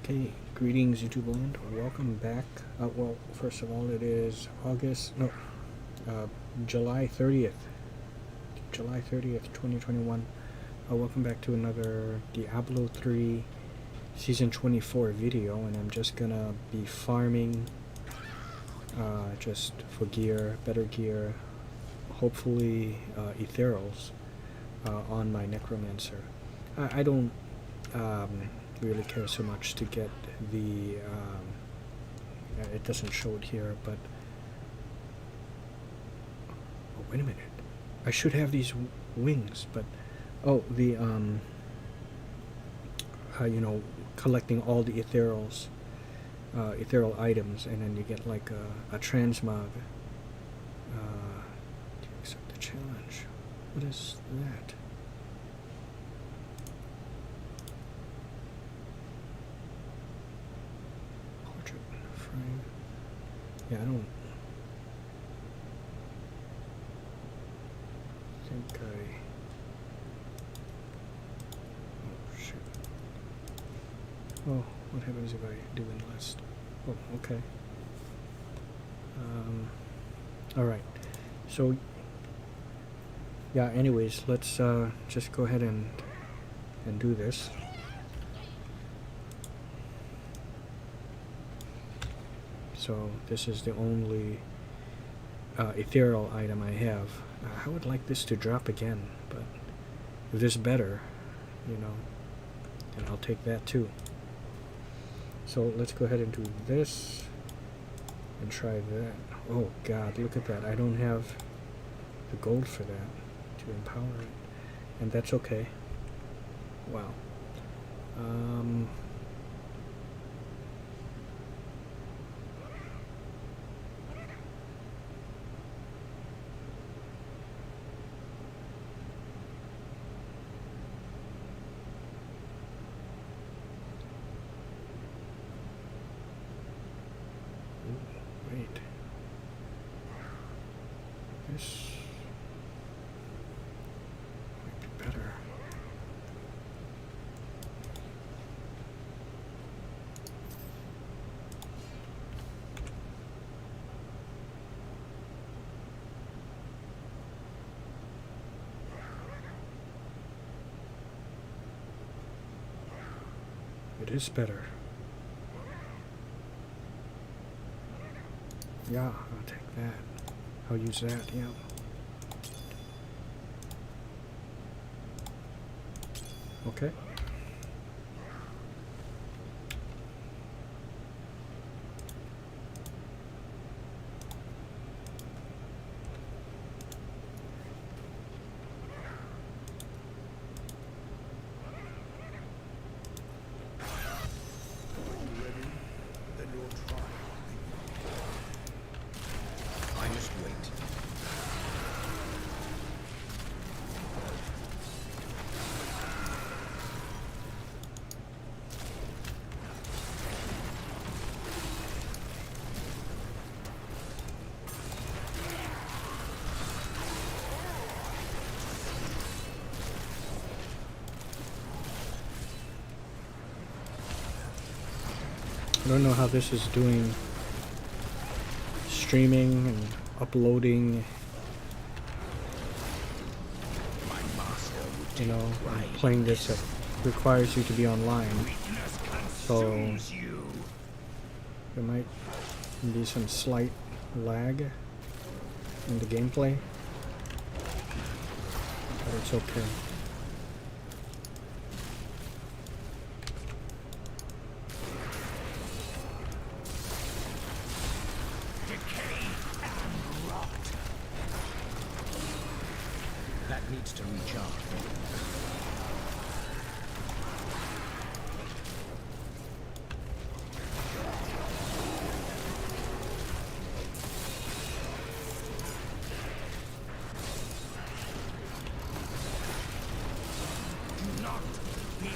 Okay, greetings YouTube land. Welcome back. Well, first of all, it is July 30th. July 30th, 2021. Welcome back to another Diablo 3 Season 24 video, and I'm just gonna be farming just for gear, better gear, hopefully ethereals on my necromancer. I don't really care so much to get the it doesn't show it here, but oh, wait a minute, I should have these wings, but oh, the you know, collecting all the ethereals, ethereal items, and then you get like a transmog. To accept the challenge. What is that? Portrait frame. Yeah, I don't think oh shit. Oh, what happens if I do enlist? Oh, okay. Alright. So, yeah, anyways, let's just go ahead and do this. So, this is the only ethereal item I have. I would like this to drop again, but if this is better, you know, then I'll take that too. So let's go ahead and do this and try that. Oh god, look at that. I don't have the gold for that to empower it, and that's okay. Wow. Wait. This might be better. It is better. Yeah, I'll take that. I'll use that, yeah. Okay. I don't know how this is doing streaming and uploading, you know, playing this, it requires you to be online, so there might be some slight lag in the gameplay, but it's okay. Needs to recharge. Do not be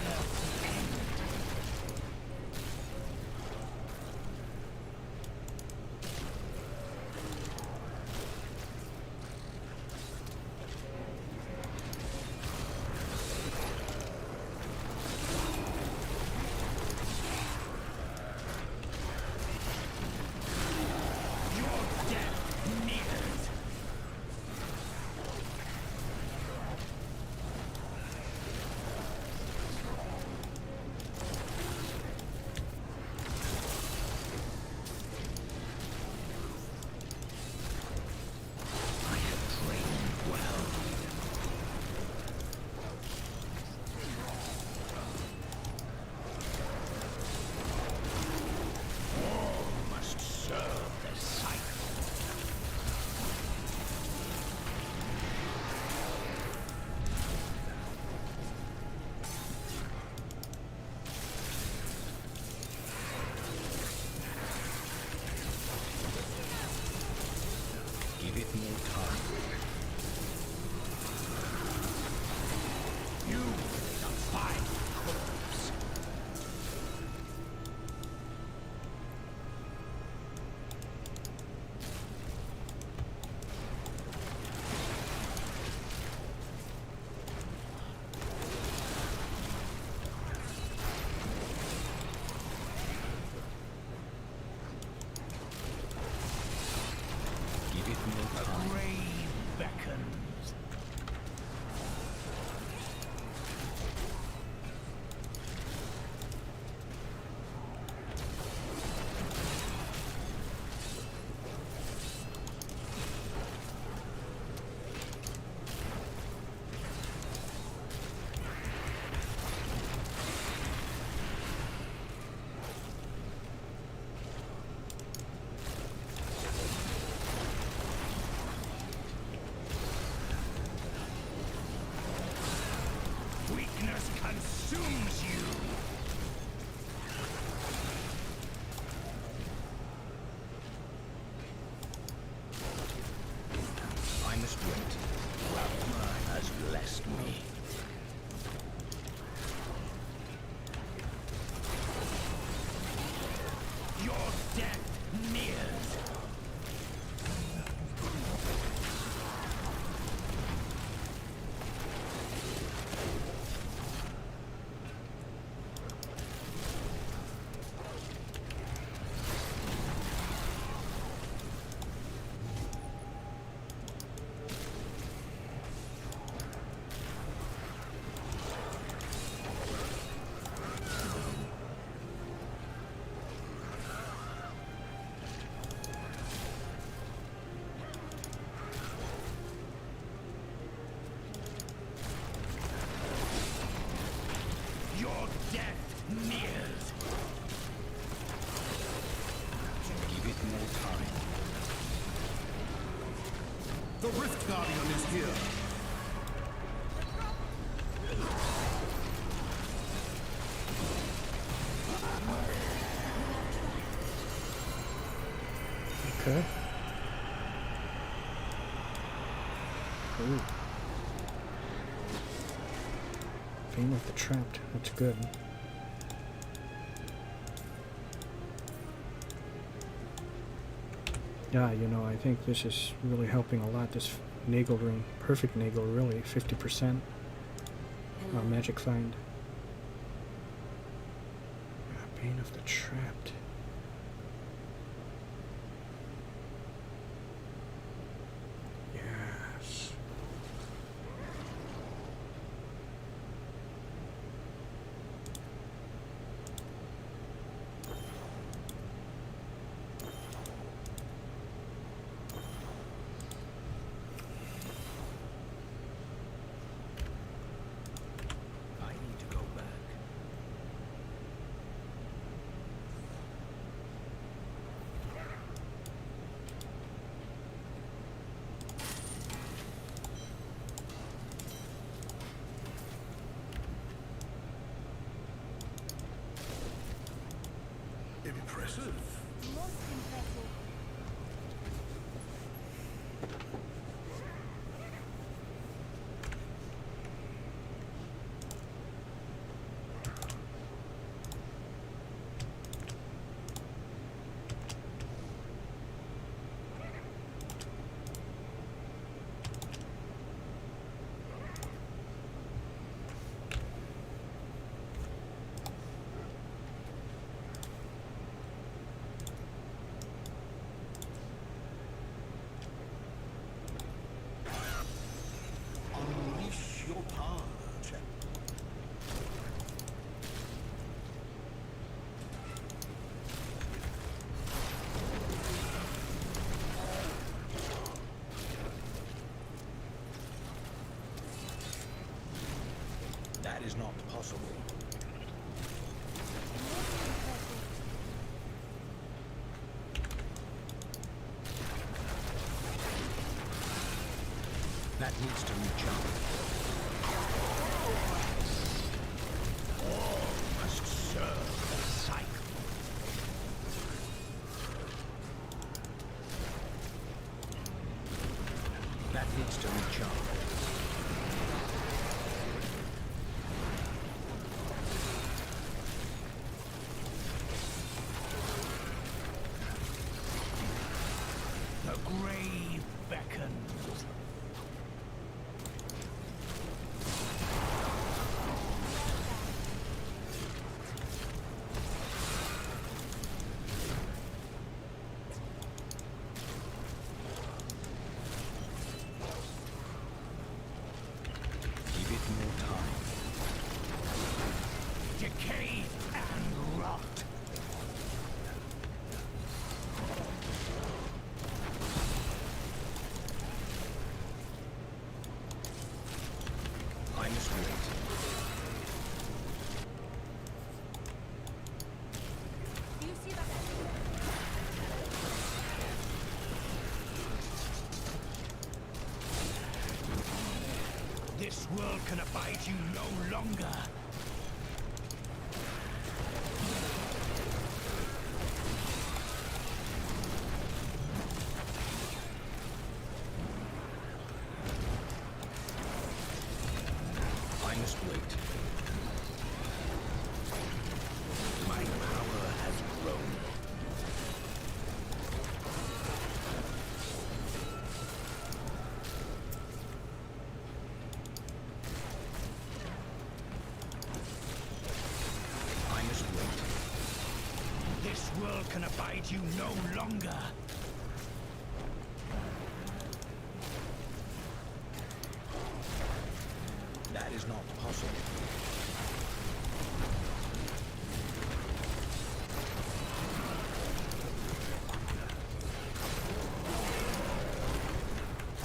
consumes you. I must wait. Ragnar has blessed me. Your death nears. Your death nears. Give it more time. The Rift Guardian is here. Okay. Ooh. Fame of the Trapped. That's good. Yeah, you know, I think this is really helping a lot. This Nagel ring. Perfect Nagel, really. 50%. Magic find. Bane of the Trapped. Yes. I need to go back. Impressive. Most impressive. Unleash your power, chap. That is not possible. That needs to recharge. All must serve the cycle. That needs to recharge. The grave beckons. Give it more time. Decay and rot. I must wait. Do you see that? This world can abide you no longer. can abide you no longer. That is not possible.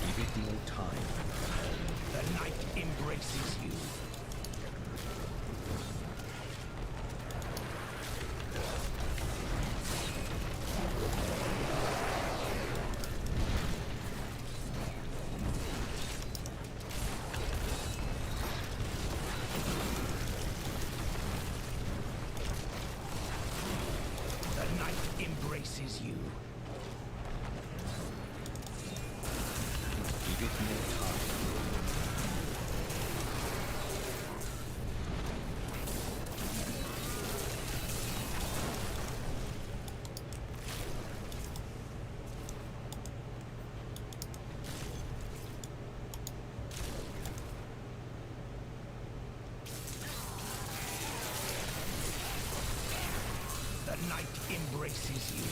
Give it more time. The night embraces you. The night embraces you. Give it more time. The night embraces you.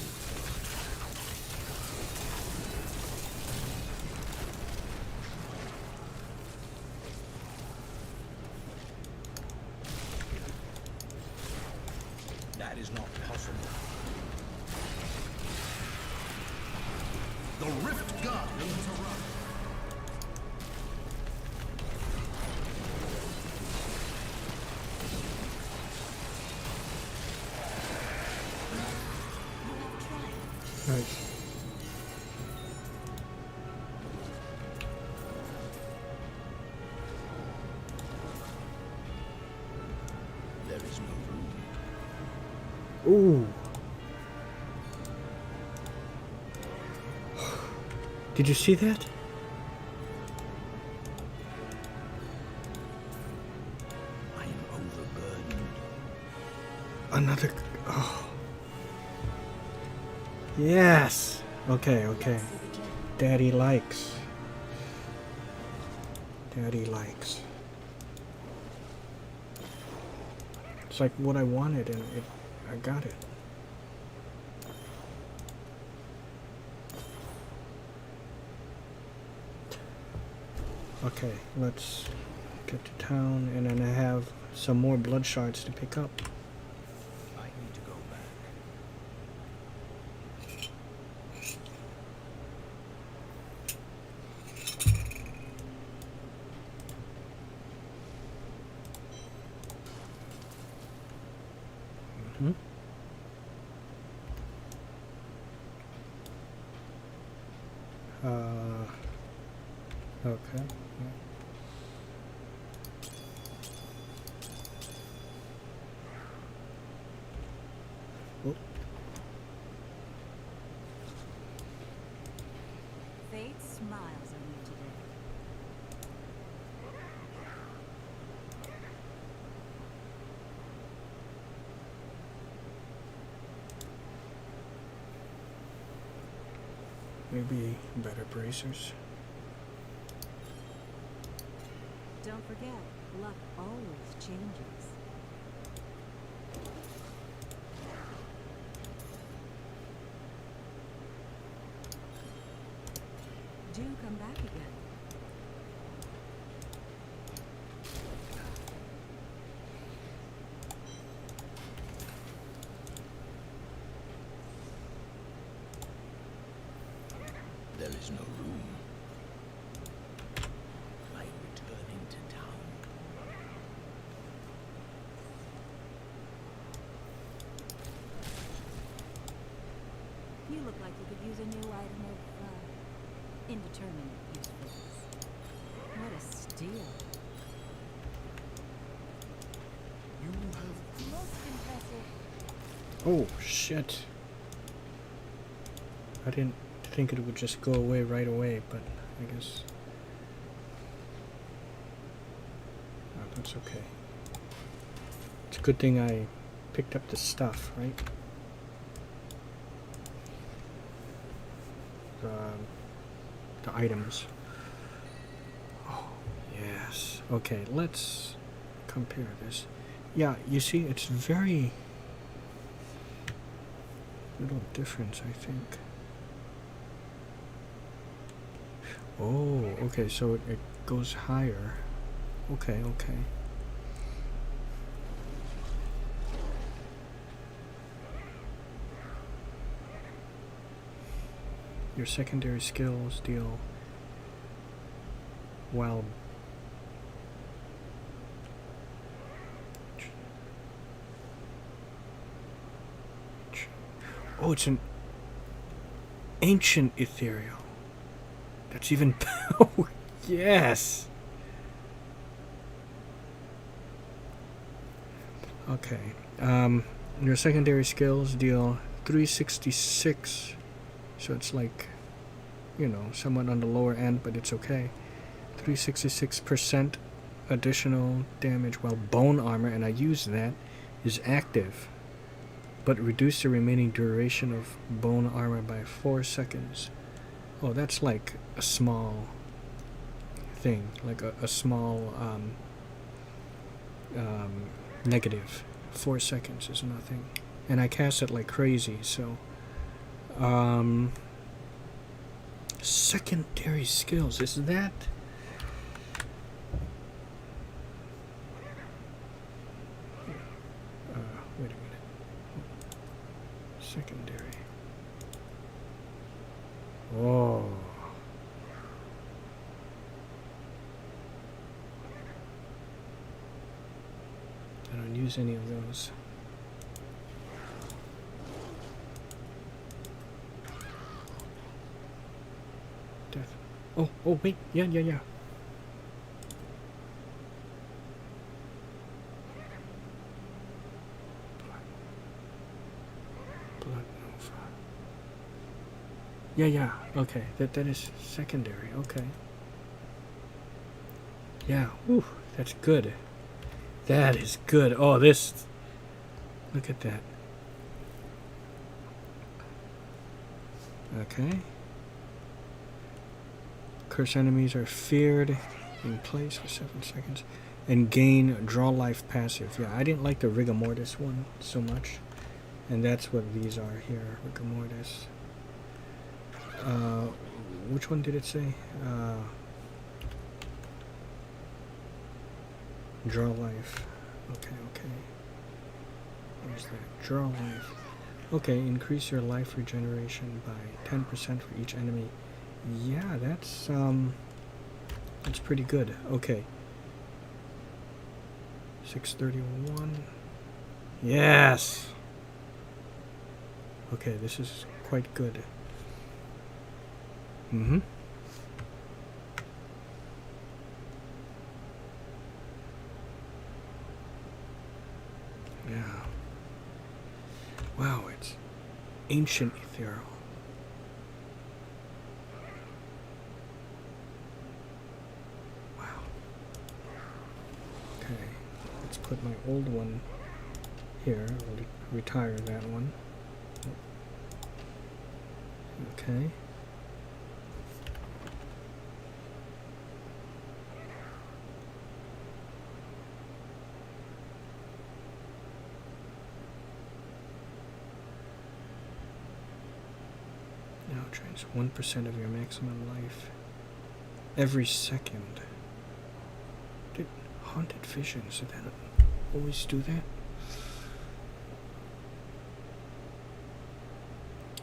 That is not possible. The Rift Guardian has arrived. Right. There is no room. Ooh. Did you see that? I am overburdened. Another. Oh. Yes. Okay, okay. Daddy likes. Daddy likes. It's like what I wanted, and I got it. Okay, let's get to town, and then I have some more blood shards to pick up. I need to go back. Hmm? Okay. Yeah. Oh, Fate smiles on you today. maybe better bracers. Don't forget, luck always changes. Do come back again. There is no room. I am returning to town. You look like you could use a new item of, indeterminate usefulness. What a steal. You have Most impressive. Oh, shit. I didn't think it would just go away right away, but I guess... Oh, that's okay. It's a good thing I picked up the stuff, right? The items. Oh, yes. Okay, let's compare this. Yeah, you see, it's very... Little difference, I think. Oh, okay, so it goes higher. Okay, okay. Your secondary skills deal while oh, it's an ancient ethereal. That's even oh, yes. Okay. Your secondary skills deal 366. So it's like, you know, somewhat on the lower end, but it's okay. 366% additional damage while bone armor, and I use that, is active. But reduce the remaining duration of bone armor by 4 seconds. Oh, that's like a small thing. Like a small negative. 4 seconds is nothing. And I cast it like crazy, so... secondary skills, is that... wait a minute. Secondary. Oh. I don't use any of those. Death. Oh, wait. Yeah. Blood Nova. Yeah. Okay, that is secondary. Okay. Yeah. Whew, that's good. That is good. Oh, this. Look at that. Okay. Curse enemies are feared in place for 7 seconds. And gain draw life passive. Yeah, I didn't like the rigor mortis one so much. And that's what these are here. Rigor mortis. Which one did it say? Draw life. Okay. Where's that? Draw life. Okay, increase your life regeneration by 10% for each enemy. Yeah, that's pretty good. Okay. 631. Yes! Okay, this is quite good. Mm-hmm. Yeah. Wow, it's ancient ethereal. Wow. Okay, let's put my old one here. I'll retire that one. Okay. Now drains 1% of your maximum life every second. Did haunted visions, did that always do that?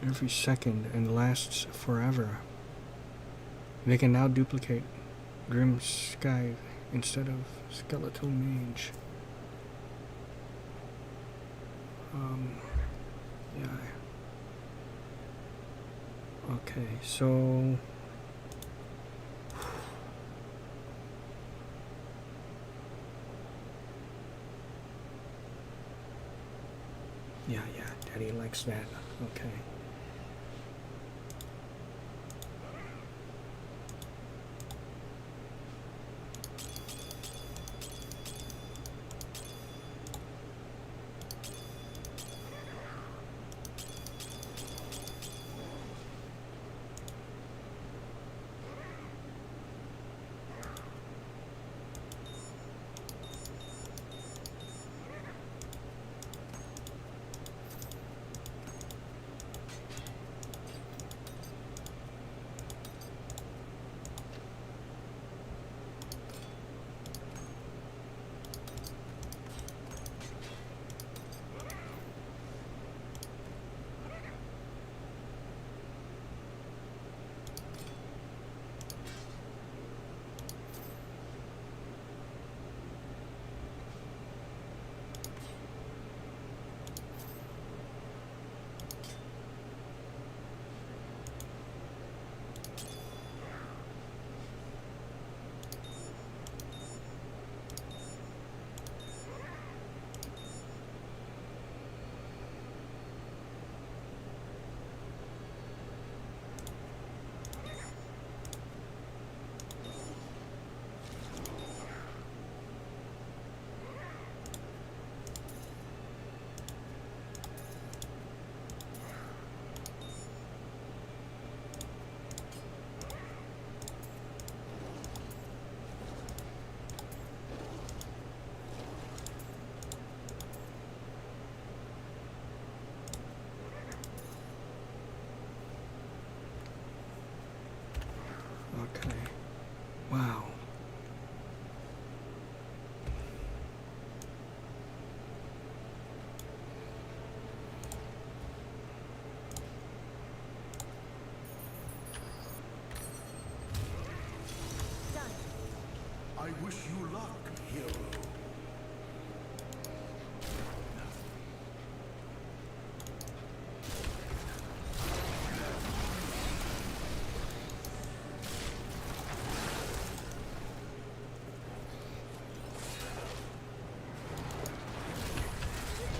Every second and lasts forever. They can now duplicate Grim Sky instead of Skeletal Mage. Yeah. Okay, so... Yeah, Daddy likes that. Okay. I wish you luck, hero.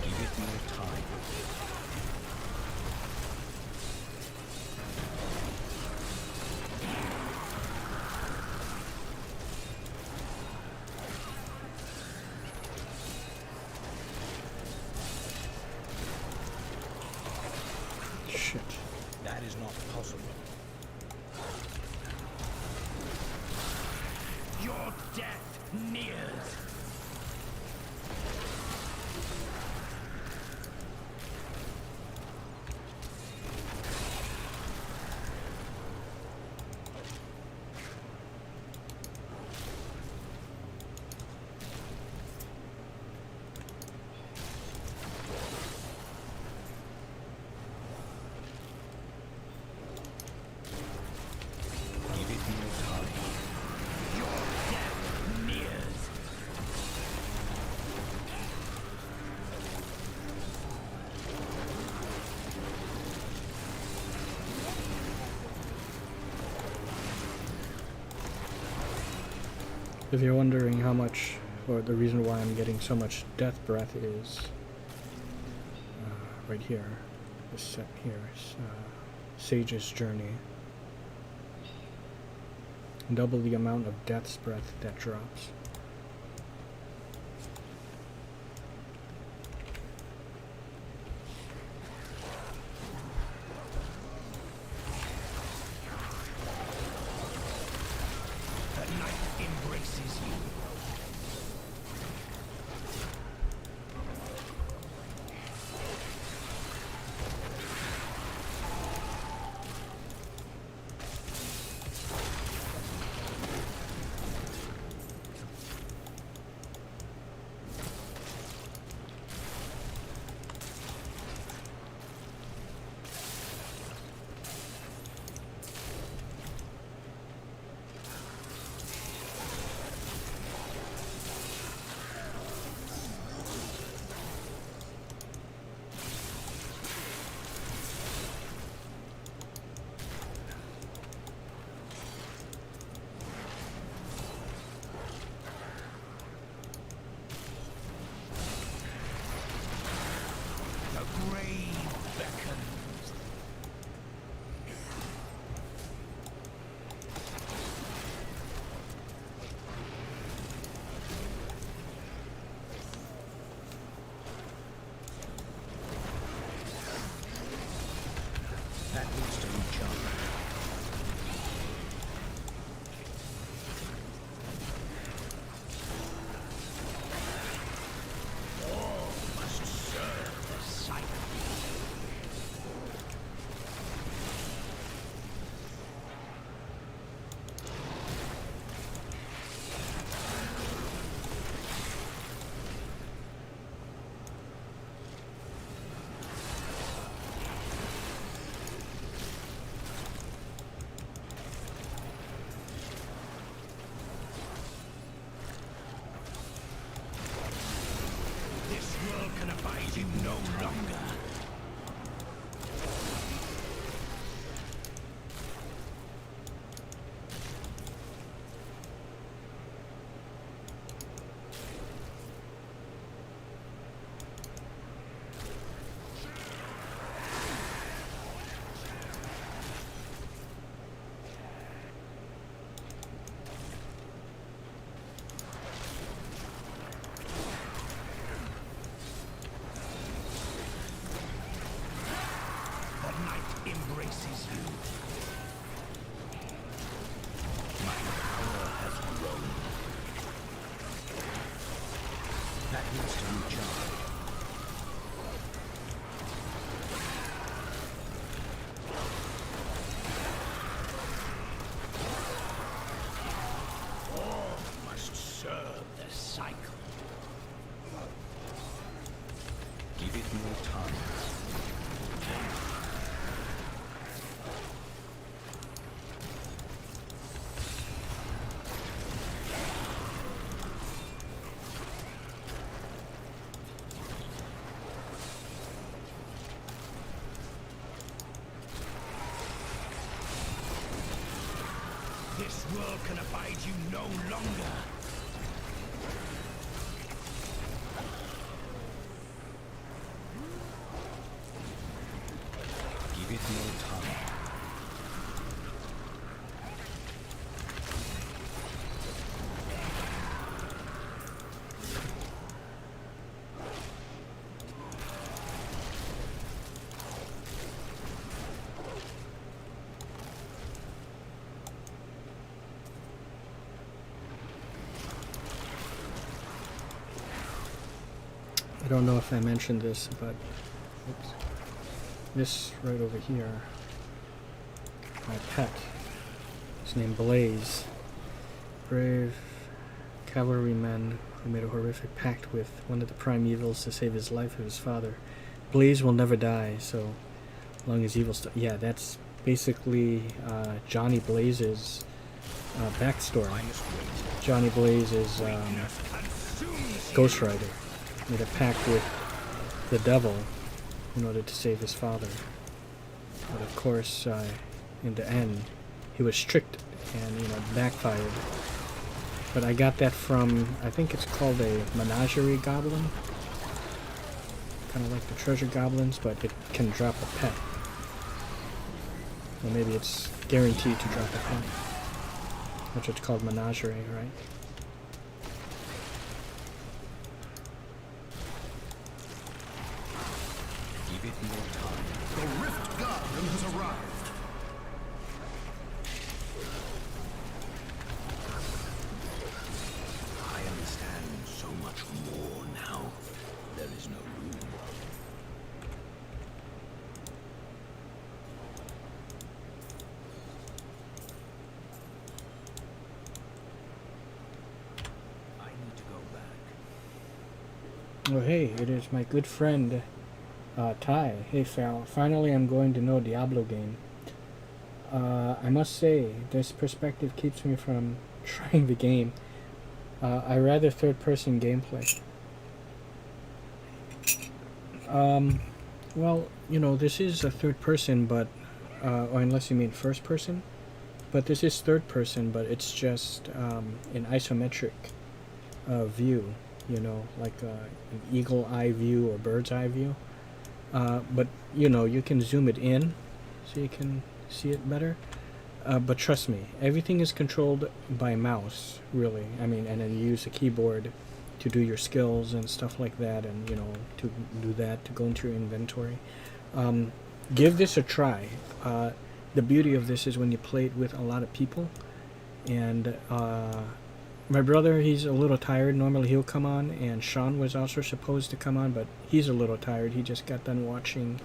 Give it more time. Shit. That is not possible. Your death nears. Give it more time. Your death nears. If you're wondering how much, or the reason why I'm getting so much death breath is right here, this set here, Sage's Journey. Double the amount of death's breath that drops. The night embraces you. The grave beckons. That needs to be jumped. All must serve the sight. This world can abide you no longer. world can abide you no longer. Give it more time. I don't know if I mentioned this, but oops, this right over here, my pet, his name Blaze, brave cavalryman who made a horrific pact with one of the prime evils to save his life of his father. Blaze will never die, so long as evil yeah, that's basically Johnny Blaze's backstory. Johnny Blaze is Ghost Rider. Made a pact with the devil in order to save his father. But of course, in the end, he was tricked and, you know, backfired. But I got that from, I think it's called a menagerie goblin. Kind of like the treasure goblins, but it can drop a pet. Or maybe it's guaranteed to drop a pet. Which it's called menagerie, right? Give it more time. The Rift Guardian has arrived. I understand so much more now. There is no room. I need to go back. Oh hey, it is my good friend Ty. Hey Fal, finally I'm going to know Diablo game. I must say, this perspective keeps me from trying the game. I rather third-person gameplay. Well, you know, this is a third-person, but or unless you mean first-person, but this is third-person, but it's just an isometric view. You know, like an eagle eye view or bird's eye view. But you know, you can zoom it in so you can see it better. But trust me, everything is controlled by mouse, really. I mean, and then you use a keyboard to do your skills and stuff like that, and you know, to do that, to go into your inventory. Give this a try. The beauty of this is when you play it with a lot of people. And my brother, he's a little tired. Normally he'll come on, and Sean was also supposed to come on, but he's a little tired. He just got done watching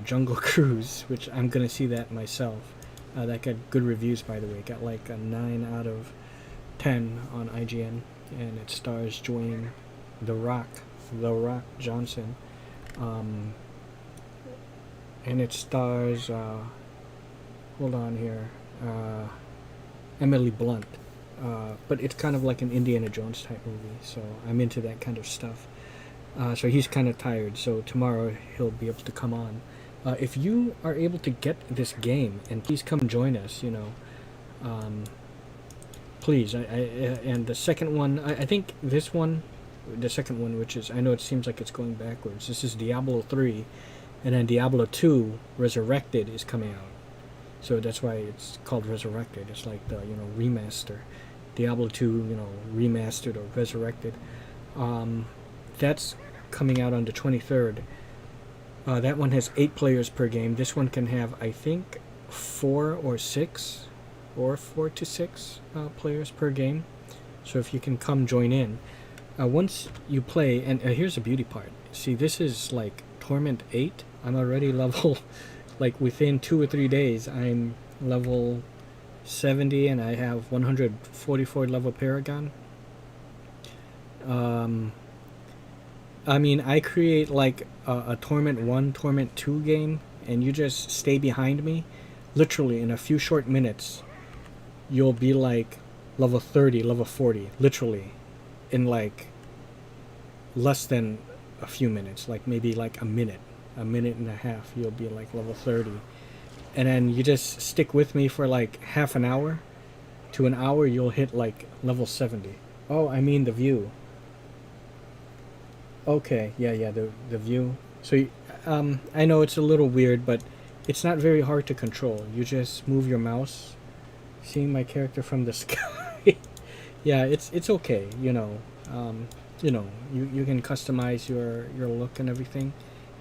Jungle Cruise, which I'm gonna see that myself. That got good reviews, by the way. Got like a 9 out of 10 on IGN, and it stars Dwayne The Rock Johnson, and it stars hold on here, Emily Blunt. But it's kind of like an Indiana Jones type movie, so I'm into that kind of stuff. So he's kind of tired, so tomorrow he'll be able to come on. If you are able to get this game, and please come join us, you know, please. And the second one, I think this one, the second one, which is, I know it seems like it's going backwards. This is Diablo 3, and then Diablo 2 Resurrected is coming out. So that's why it's called Resurrected. It's like the, you know, remaster. Diablo 2, you know, remastered or resurrected. That's coming out on the 23rd. That one has 8 players per game. This one can have, I think, 4 or 6, or 4 to 6 players per game. So if you can come join in. Once you play, and here's the beauty part. See, this is like Torment 8. I'm already level, like within 2 or 3 days, I'm level 70, and I have 144 level Paragon. I mean, I create like a Torment 1, Torment 2 game, and you just stay behind me. Literally, in a few short minutes, you'll be like level 30, level 40. Literally, in like less than a few minutes, like maybe like a minute and a half, you'll be like level 30. And then you just stick with me for like half an hour to an hour, you'll hit like level 70. Oh, I mean the view. Okay, yeah, the view. So, I know it's a little weird, but it's not very hard to control. You just move your mouse, seeing my character from the sky. Yeah, it's okay. You can customize your look and everything.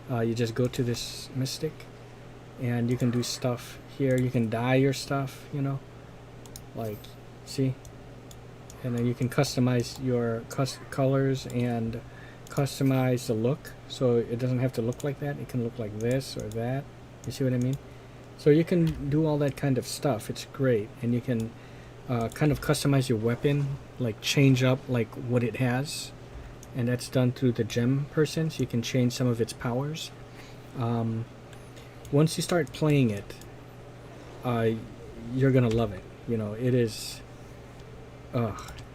You just go to this mystic, and you can do stuff here. You can dye your stuff. Like, see, and then you can customize your colors and customize the look, so it doesn't have to look like that. It can look like this or that. You see what I mean? So you can do all that kind of stuff. It's great. And you can kind of customize your weapon, like change up like what it has, and that's done through the gem person, so you can change some of its powers. Once you start playing it, you're gonna love it. It is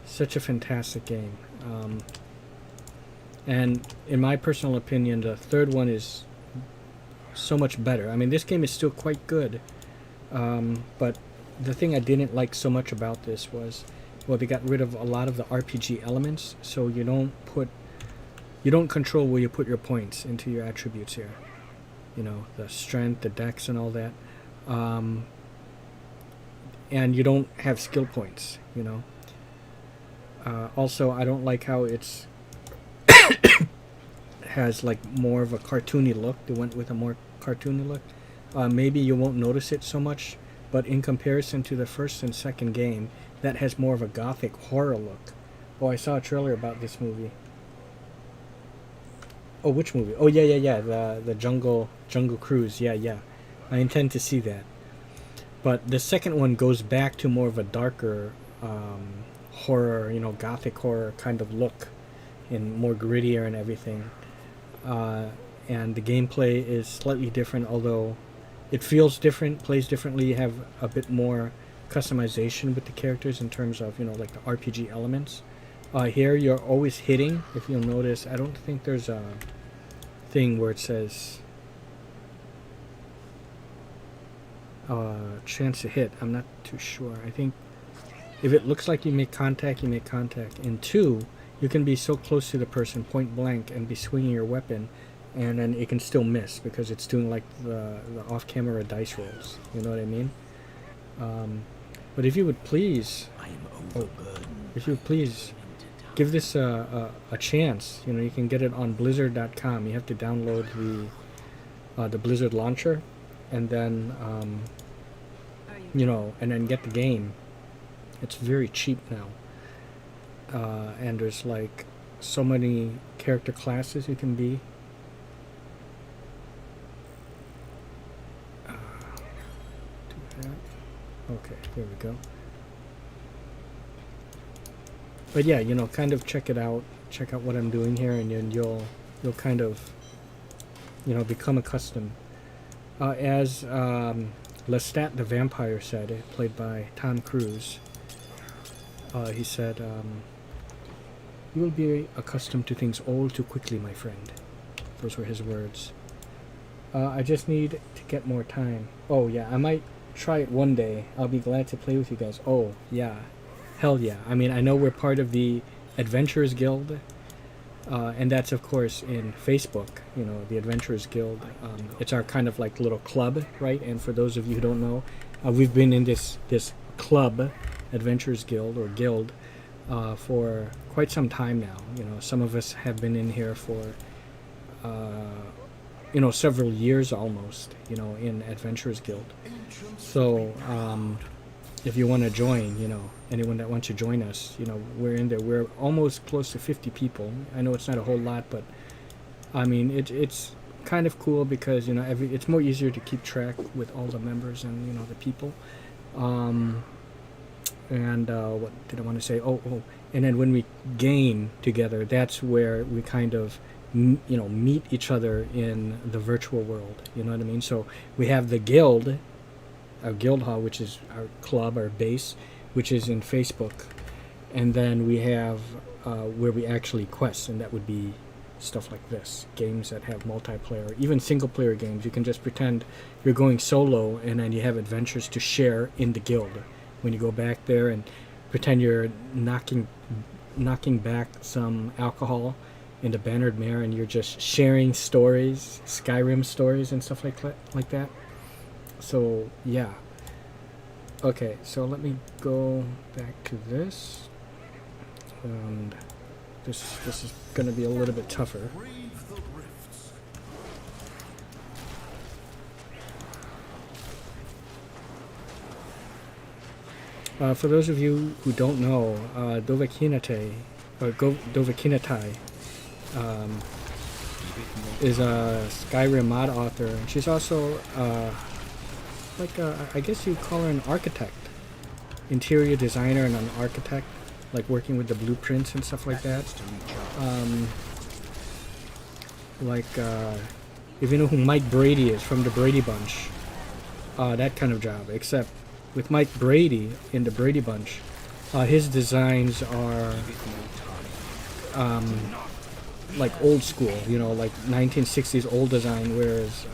such a fantastic game. And in my personal opinion, the third one is so much better. I mean, this game is still quite good, but the thing I didn't like so much about this was, well, they got rid of a lot of the RPG elements, so you don't control where you put your points into your attributes here. The strength, the dex, and all that. And you don't have skill points. Also, I don't like how it's has like more of a cartoony look. They went with a more cartoony look. Maybe you won't notice it so much, but in comparison to the first and second game, that has more of a gothic horror look. Oh, I saw a trailer about this movie. Oh, which movie? Oh, yeah. The Jungle Cruise. Yeah. I intend to see that. But the second one goes back to more of a darker horror, gothic horror kind of look, and more grittier and everything. And the gameplay is slightly different, although it feels different, plays differently. You have a bit more customization with the characters in terms of, like the RPG elements. Here, you're always hitting. If you'll notice, I don't think there's a thing where it says chance to hit. I'm not too sure. I think if it looks like you make contact, you make contact. And 2, you can be so close to the person, point blank, and be swinging your weapon, and then it can still miss because it's doing like the off-camera dice rolls. You know what I mean? But if you would please, give this a chance. You can get it on Blizzard.com. You have to download the Blizzard launcher, and then and then get the game. It's very cheap now. And there's like so many character classes you can be. Do that. Okay, there we go. But yeah, kind of check it out. Check out what I'm doing here, and then you'll kind of become accustomed. As Lestat the Vampire said, played by Tom Cruise. He said, "You will be accustomed to things all too quickly, my friend." Those were his words. I just need to get more time. Oh yeah, I might try it one day. I'll be glad to play with you guys. Oh yeah, hell yeah. I mean, I know we're part of the Adventurers Guild, and that's of course in Facebook. The Adventurers Guild. It's our kind of like little club, right? And for those of you who don't know, we've been in this club, Adventurers Guild or Guild, for quite some time now. Some of us have been in here for several years almost, in Adventurers Guild. So if you want to join, anyone that wants to join us, we're in there. We're almost close to 50 people. I know it's not a whole lot, but I mean it's kind of cool because it's more easier to keep track with all the members and the people. And what did I want to say? Oh, and then when we game together, that's where we kind of meet each other in the virtual world. You know what I mean? So we have the guild, our guild hall, which is our club, our base, which is in Facebook, and then we have where we actually quest, and that would be stuff like this, games that have multiplayer, even single player games. You can just pretend you're going solo, and then you have adventures to share in the guild. when you go back there and pretend you're knocking back some alcohol in the Bannered Mare, and you're just sharing stories, Skyrim stories and stuff like that. So yeah. Okay, so let me go back to this, and this is gonna be a little bit tougher. Brave the rifts. For those of you who don't know, Dovahkiinate, or Dovahkiinatai, is a Skyrim mod author, and she's also I guess you'd call her an architect, interior designer and an architect, like working with the blueprints and stuff like that. If you know who Mike Brady is from the Brady Bunch, that kind of job, except with Mike Brady in the Brady Bunch, his designs are like old school, you know, like 1960s old design, whereas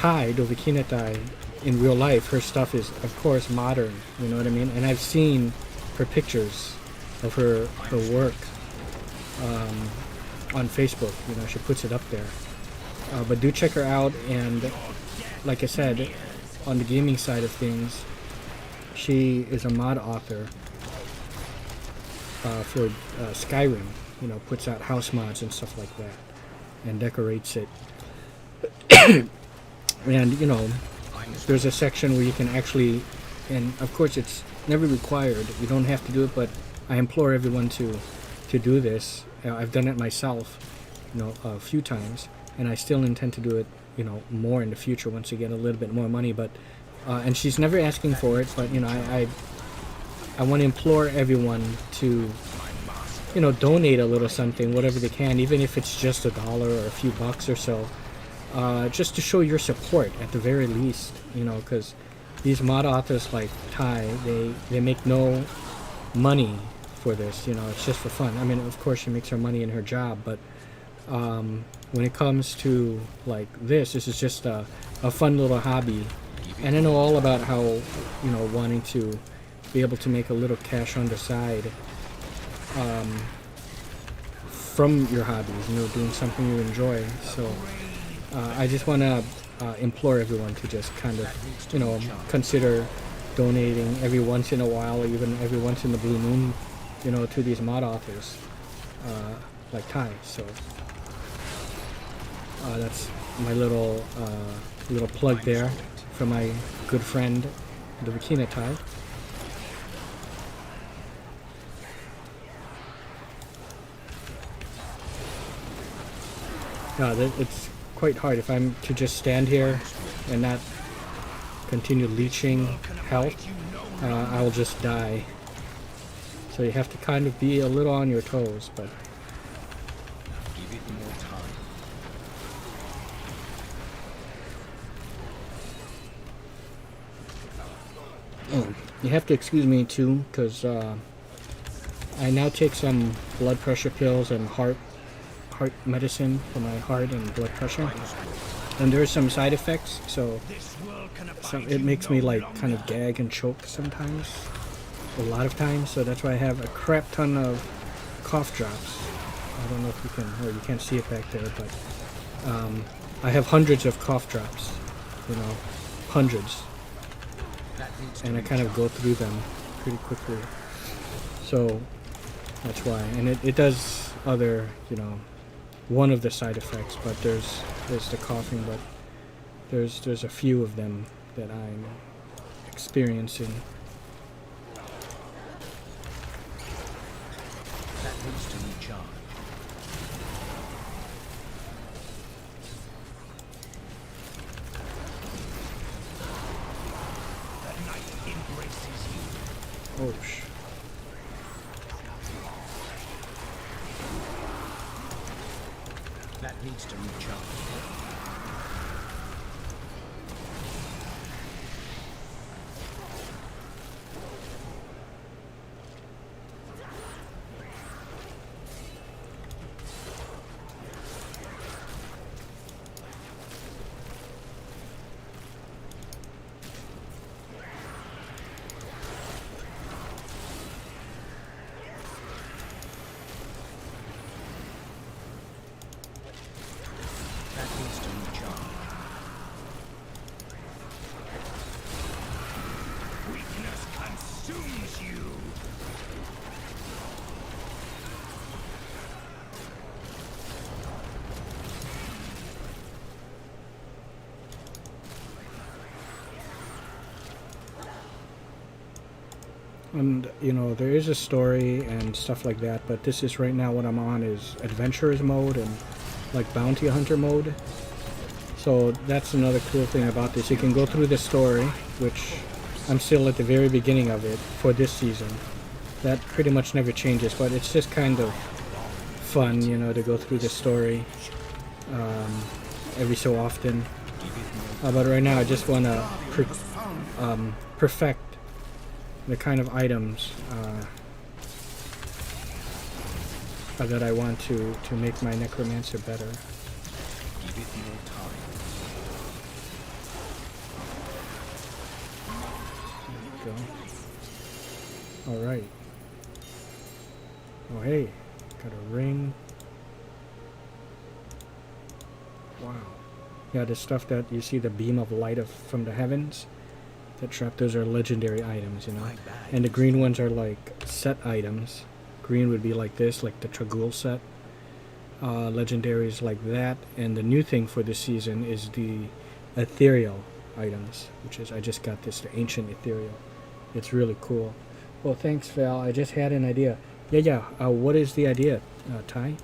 Dovahkiinatai, in real life, her stuff is, of course, modern, you know what I mean? And I've seen her pictures of her work on Facebook, you know, she puts it up there. But do check her out, and like I said, on the gaming side of things, she is a mod author for Skyrim, you know, puts out house mods and stuff like that, and decorates it. And, you know, there's a section where you can actually, and of course it's never required, you don't have to do it, but I implore everyone to do this. I've done it myself, you know, a few times, and I still intend to do it, you know, more in the future once I get a little bit more money. But and she's never asking for it, but, you know, I want to implore everyone to, you know, donate a little something, whatever they can, even if it's just $1 or a few bucks or so, just to show your support at the very least, you know, because these mod authors like Ty, they make no money for this, you know, it's just for fun. I mean, of course she makes her money in her job, but when it comes to like this is just a fun little hobby. And I know all about how, you know, wanting to be able to make a little cash on the side from your hobbies, you know, doing something you enjoy. So I just want to implore everyone to just kind of, you know, consider donating every once in a while, or even every once in the blue moon, you know, to these mod authors like Ty. So that's my little plug there for my good friend Dovahkiinatai. It's quite hard. If I'm to just stand here and not continue leeching health, I'll just die. So you have to kind of be a little on your toes, but Give it more time. oh, you have to excuse me too, because I now take some blood pressure pills and heart medicine for my heart and blood pressure, and there are some side effects, so it makes me like kind of gag and choke sometimes, a lot of times. So that's why I have a crap ton of cough drops. I don't know if you can, or you can't see it back there, but I have hundreds of cough drops, you know, hundreds, and I kind of go through them pretty quickly. So that's why, and it does other, you know, one of the side effects, but there's the coughing, but there's a few of them that I'm experiencing. That needs to recharge. The night embraces you. Oh, That needs to recharge. And you know, there is a story and stuff like that, but this is right now what I'm on is adventurers mode and like bounty hunter mode. So that's another cool thing about this. You can go through the story, which I'm still at the very beginning of it for this season. That pretty much never changes, but it's just kind of fun, you know, to go through the story every so often. But right now I just want to perfect the kind of items that I want to make my necromancer better. Give it more time. There we go. All right. Oh hey, got a ring. Wow. Yeah, the stuff that you see, the beam of light from the heavens that trap, those are legendary items, you know. And the green ones are like set items. Green would be like this, like the Tragul set. Legendaries like that. And the new thing for this season is the ethereal items, which is, I just got this, the ancient ethereal. It's really cool. Well, thanks, Val. I just had an idea. Yeah. What is the idea, Ty?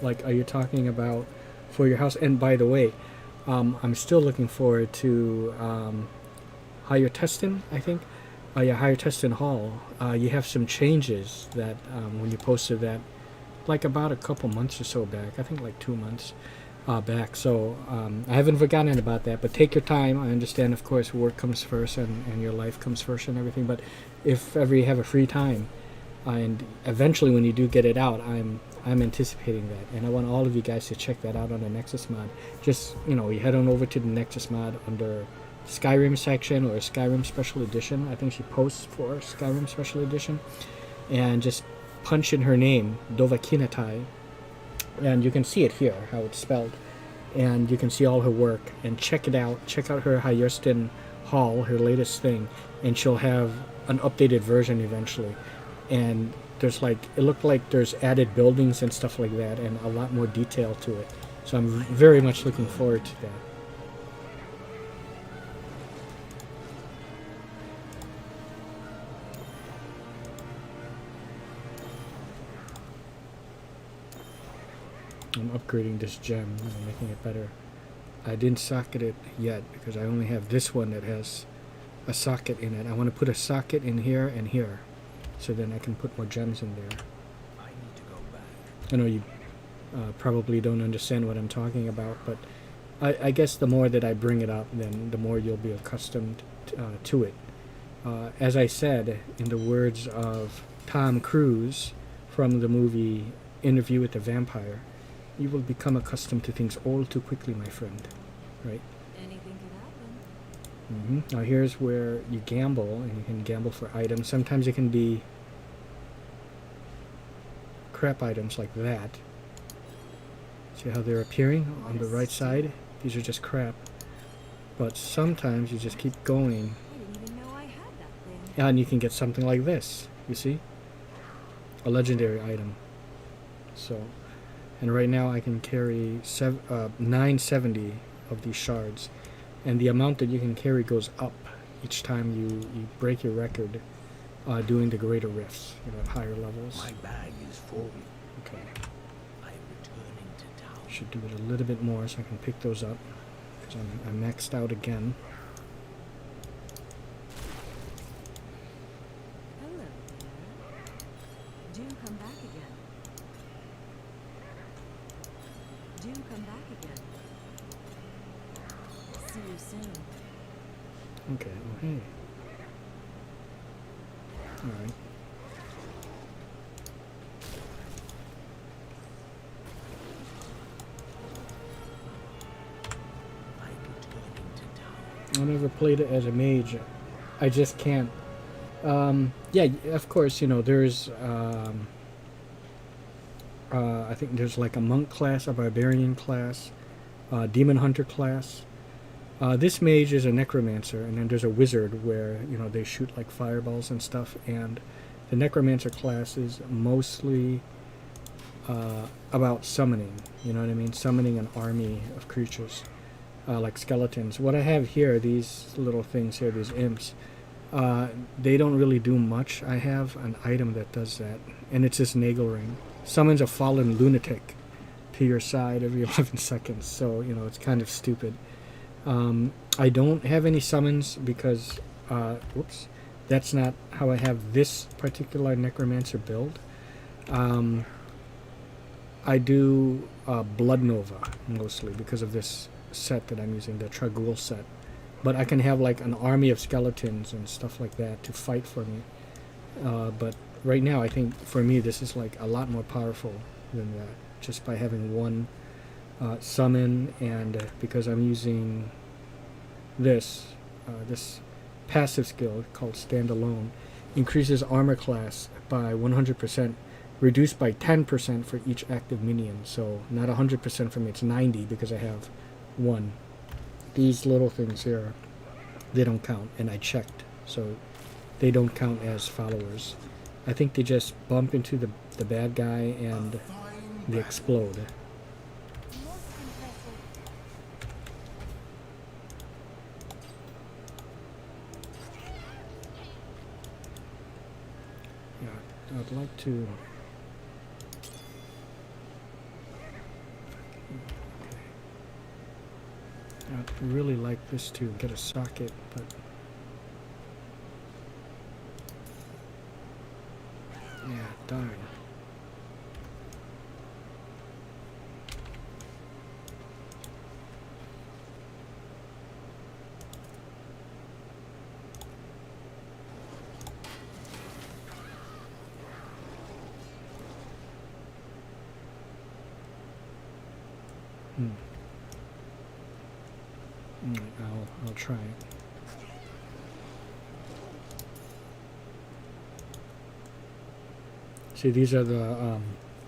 Like, are you talking about for your house? And by the way, I'm still looking forward to Higher Teston, I think. Yeah, Higher Teston Hall. You have some changes that when you posted that, like about a couple months or so back. I think like 2 months back. So I haven't forgotten about that. But take your time. I understand, of course, work comes first and your life comes first and everything. But if ever you have a free time, and eventually when you do get it out, I'm anticipating that, and I want all of you guys to check that out on the Nexus mod. Just, you know, you head on over to the Nexus mod under Skyrim section or Skyrim Special Edition. I think she posts for Skyrim Special Edition, and just punch in her name, Dovahkiinatai, and you can see it here, how it's spelled, and you can see all her work, and check it out. Check out her Hyersten Hall, her latest thing, and she'll have an updated version eventually. And there's like, it looked like there's added buildings and stuff like that, and a lot more detail to it. So I'm very much looking forward to that. I'm upgrading this gem and making it better. I didn't socket it yet because I only have this one that has a socket in it. I want to put a socket in here and here, so then I can put more gems in there. I need to go back. I know you probably don't understand what I'm talking about, but I guess the more that I bring it up, then the more you'll be accustomed to it. As I said, in the words of Tom Cruise from the movie Interview with the Vampire, you will become accustomed to things all too quickly, my friend. Right? Anything could happen. Now here's where you gamble, and you can gamble for items. Sometimes it can be crap items like that. See how they're appearing on the right side? These are just crap. But sometimes you just keep going, I didn't even know I had that thing. and you can get something like this. You see? A legendary item. So, and right now I can carry 970 of these shards, and the amount that you can carry goes up each time you break your record doing the greater rifts, you know, at higher levels. My bag is full. Okay, I am returning to town. should do it a little bit more so I can pick those up, because I'm maxed out again. Hello there. Do come back again. Do come back again. See you soon. Okay, well, hey. Alright. I'm returning to town. I never played it as a mage. I just can't. Yeah, of course, you know, there's, I think there's like a monk class, a barbarian class, demon hunter class. This mage is a necromancer, and then there's a wizard where, you know, they shoot like fireballs and stuff, and the necromancer class is mostly about summoning, you know what I mean? Summoning an army of creatures, like skeletons. What I have here, these little things here, these imps, They don't really do much. I have an item that does that, and it's this Nagel ring. Summons a fallen lunatic to your side every 11 seconds, so, you know, it's kind of stupid. I don't have any summons because, whoops, that's not how I have this particular Necromancer build. I do Blood Nova mostly because of this set that I'm using, the Tragul set. But I can have like an army of skeletons and stuff like that to fight for me. But right now I think for me this is like a lot more powerful than that, just by having one summon, and because I'm using this passive skill called Standalone, increases armor class by 100%, reduced by 10% for each active minion. So not 100% for me, it's 90 because I have one. These little things here, they don't count, and I checked, so they don't count as followers. I think they just bump into the bad guy and they explode. Yeah, I'd like to... I'd really like this to get a socket, but yeah, darn. I'll try it. See, these are the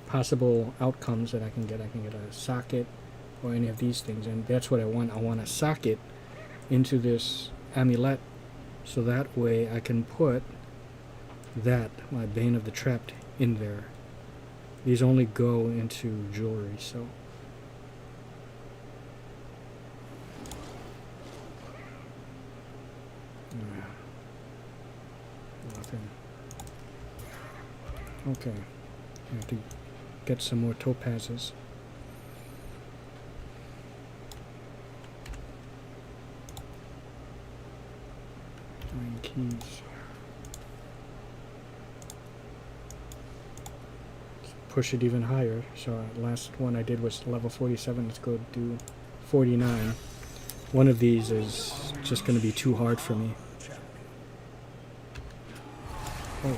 possible outcomes that I can get. I can get a socket or any of these things, and that's what I want. I want a socket into this amulet, so that way I can put that, my Bane of the Trapped, in there. These only go into jewelry, so... Nothing. Okay. I have to get some more topazes. 9 keys. Let's push it even higher. So last one I did was level 47. Let's go do 49. One of these is just going to be too hard for me. Oh.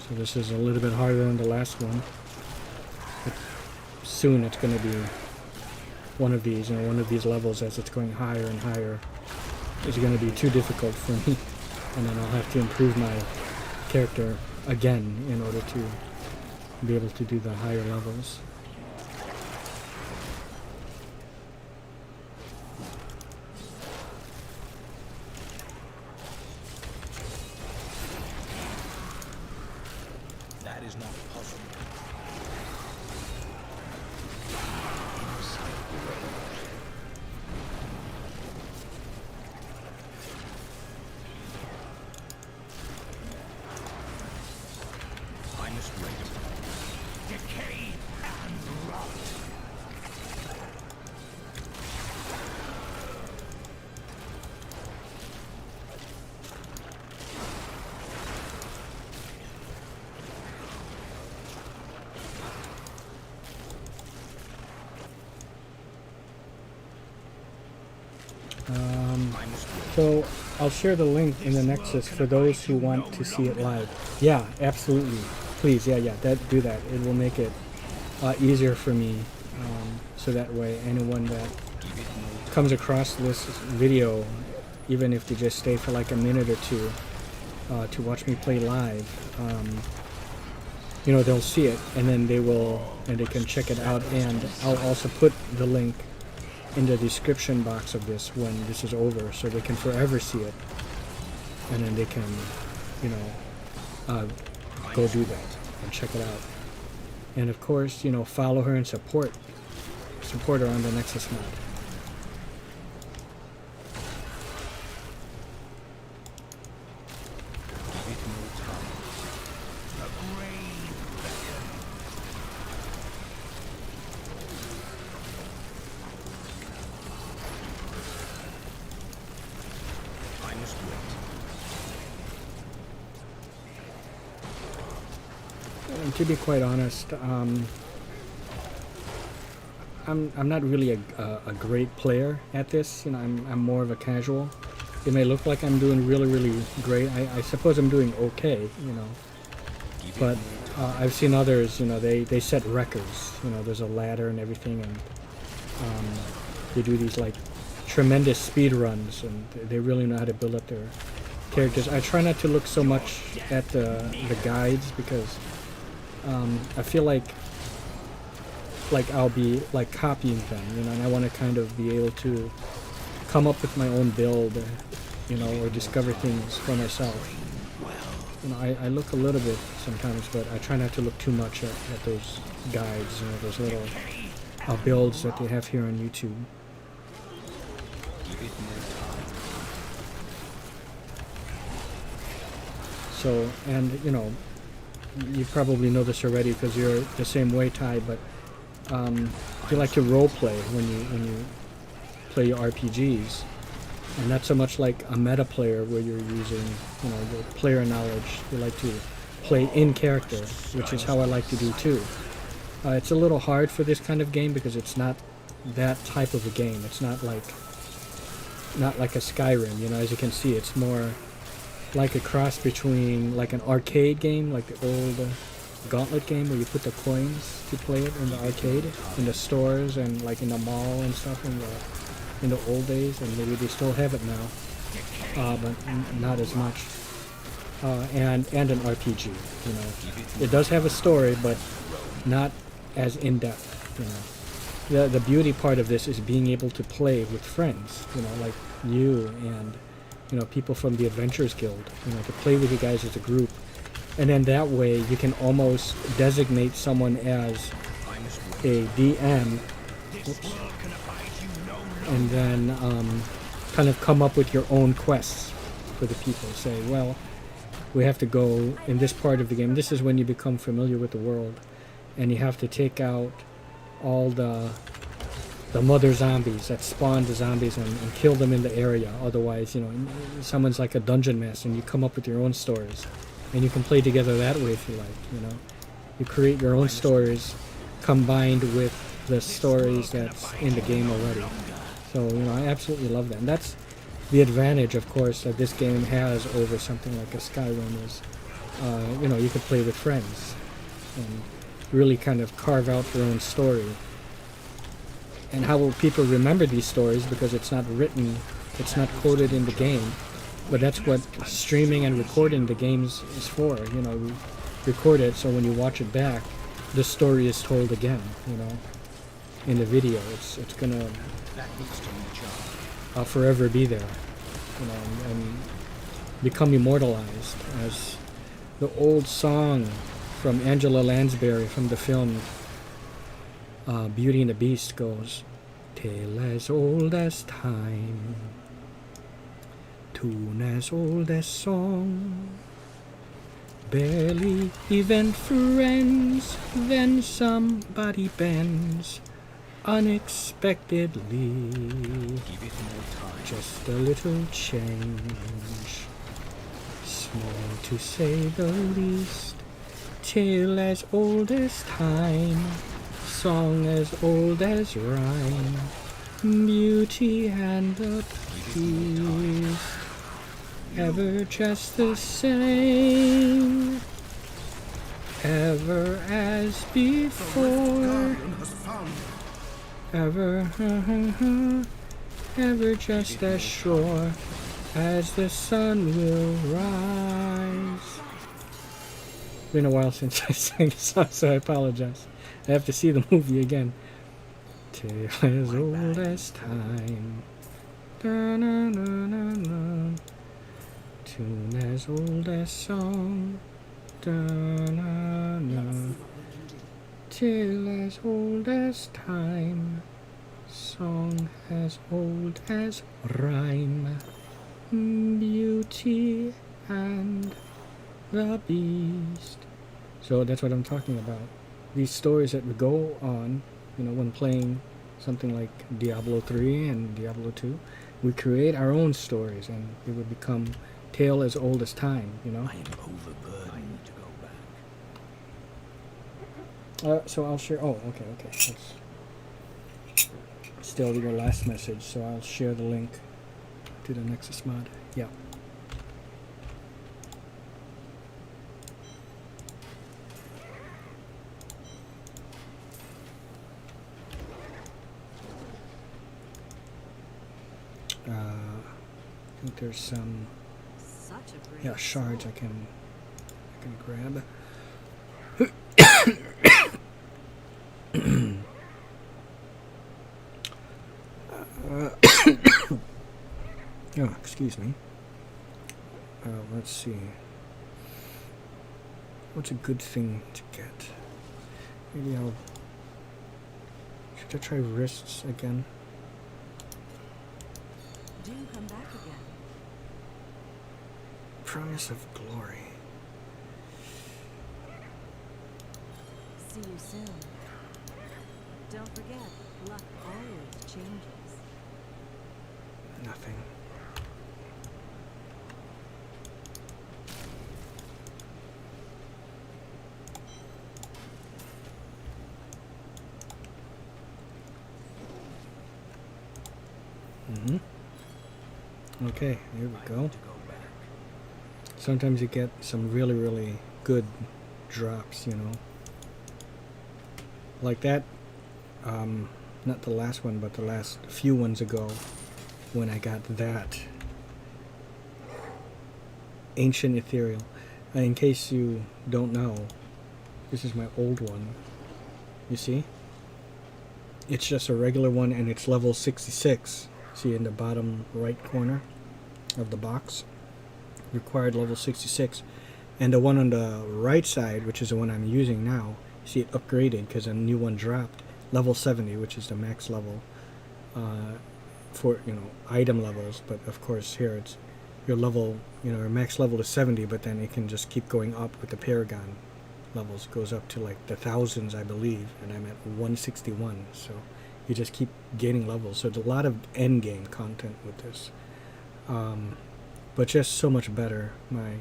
So this is a little bit harder than the last one. But soon it's going to be one of these, one of these levels as it's going higher and higher is going to be too difficult for me. And then I'll have to improve my character again in order to be able to do the higher levels. That is not possible. I must wait. Decay and rot. So I'll share the link in the Nexus for those who want to see it live. Yeah, absolutely. Please, do that. It will make it easier for me, so that way anyone that comes across this video, even if they just stay for like a minute or two to watch me play live, they'll see it, and then they can check it out. And I'll also put the link in the description box of this when this is over, so they can forever see it, and then they can go do that and check it out. and of course, you know, follow her and support her on the Nexus mod. Give it more time. The grave beckons. I must wait. And to be quite honest, I'm not really a great player at this. You know, I'm more of a casual. It may look like I'm doing really great. I suppose I'm doing okay, you know. But I've seen others, you know, they set records. You know, there's a ladder and everything, and they do these like tremendous speed runs, and they really know how to build up their characters. I try not to look so much at the guides, because I feel like I'll be like copying them, you know, and I want to kind of be able to come up with my own build, you know, or discover things for myself. You know, I look a little bit sometimes, but I try not to look too much at those guides, you know, those little builds that they have here on YouTube. Give it more time. So, and you know, you probably know this already because you're the same way, Ty, but you like to role play when you play your RPGs, and not so much like a meta player where you're using, you know, your player knowledge. You like to play in character, which is how I like to do too. It's a little hard for this kind of game because it's not that type of a game. It's not like a Skyrim, you know. As you can see, it's more like a cross between like an arcade game, like the old Gauntlet game where you put the coins to play it in the arcade, in the stores and like in the mall and stuff in the old days, and maybe they still have it now, but not as much. And an RPG, you know. It does have a story, but not as in-depth, you know. The beauty part of this is being able to play with friends, you know, like you and, you know, people from the Adventurers Guild, you know, to play with you guys as a group. And then that way you can almost designate someone as a DM, and then kind of come up with your own quests for the people. Say, well, we have to go in this part of the game. This is when you become familiar with the world, and you have to take out all the mother zombies that spawn the zombies and kill them in the area. Otherwise, you know, someone's like a dungeon master, and you come up with your own stories. And you can play together that way if you like, you know. You create your own stories combined with the stories that's in the game already. So, you know, I absolutely love that. And that's the advantage, of course, that this game has over something like a Skyrim is, you know, you could play with friends and really kind of carve out your own story. And how will people remember these stories? Because it's not written, it's not coded in the game. But that's what streaming and recording the games is for. You know, we record it so when you watch it back, the story is told again, you know, in the video. It's gonna forever be there, you know, and become immortalized as the old song from Angela Lansbury from the film Beauty and the Beast goes, "Tale as old as time, tune as old as song, barely even friends, then somebody bends unexpectedly. Give it more time. Just a little change, small to say the least, tale as old as time, song as old as rhyme, Beauty and the Beast, ever just the same, ever as before, Guardian has found ever, ever just as sure as the sun will rise." Been a while since I sang the song, so I apologize. I have to see the movie again. Tale as old as time, da-na-na-na-na. Tune as old as song, da-na-na. tale as old as time, song as old as rhyme, Beauty and the Beast. So that's what I'm talking about. These stories that we go on, you know, when playing something like Diablo 3 and Diablo 2, we create our own stories and it would become tale as old as time, you know. I am overburdened. I need to go back. So I'll share. Oh, okay. That's still your last message. So I'll share the link to the Nexus mod. Yeah. I think there's some Such a brave shards soul. I can grab. Oh, excuse me. Let's see. What's a good thing to get? Maybe should I try wrists again? Do come back again. Promise of glory. See you soon. Don't forget, luck always changes. Nothing. Okay, here we go. To go back. Sometimes you get some really, really good drops, you know. Like that, not the last one, but the last few ones ago, when I got that Ancient Ethereal. In case you don't know, this is my old one. You see? It's just a regular one and it's level 66. See in the bottom right corner of the box? Required level 66. And the one on the right side, which is the one I'm using now, see it upgraded because a new one dropped. Level 70, which is the max level for, you know, item levels. But of course here it's your level, you know, your max level is 70, but then it can just keep going up with the Paragon levels. It goes up to like the thousands, I believe, and I'm at 161. So you just keep gaining levels. So there's a lot of end game content with this. But just so much better. My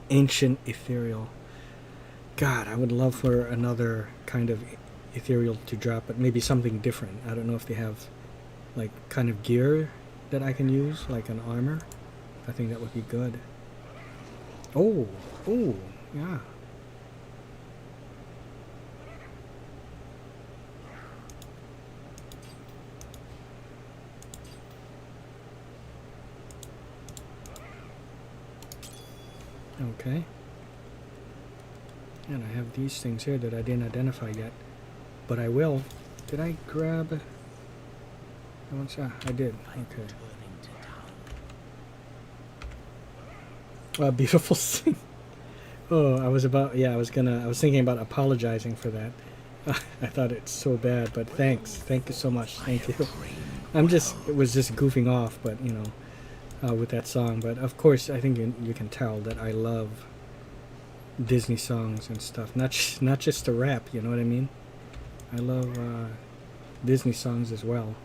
Ancient Ethereal. God, I would love for another kind of ethereal to drop, but maybe something different. I don't know if they have like kind of gear that I can use, like an armor. I think that would be good. Oh, yeah. Okay. And I have these things here that I didn't identify yet, but I will. Did I grab? I did. Okay. Beautiful thing. Oh, I was thinking about apologizing for that. I thought it's so bad, but thanks. Thank you so much. Thank you. It was just goofing off, but you know, with that song. But of course, I think you can tell that I love Disney songs and stuff. Not just the rap, you know what I mean? I love Disney songs as well.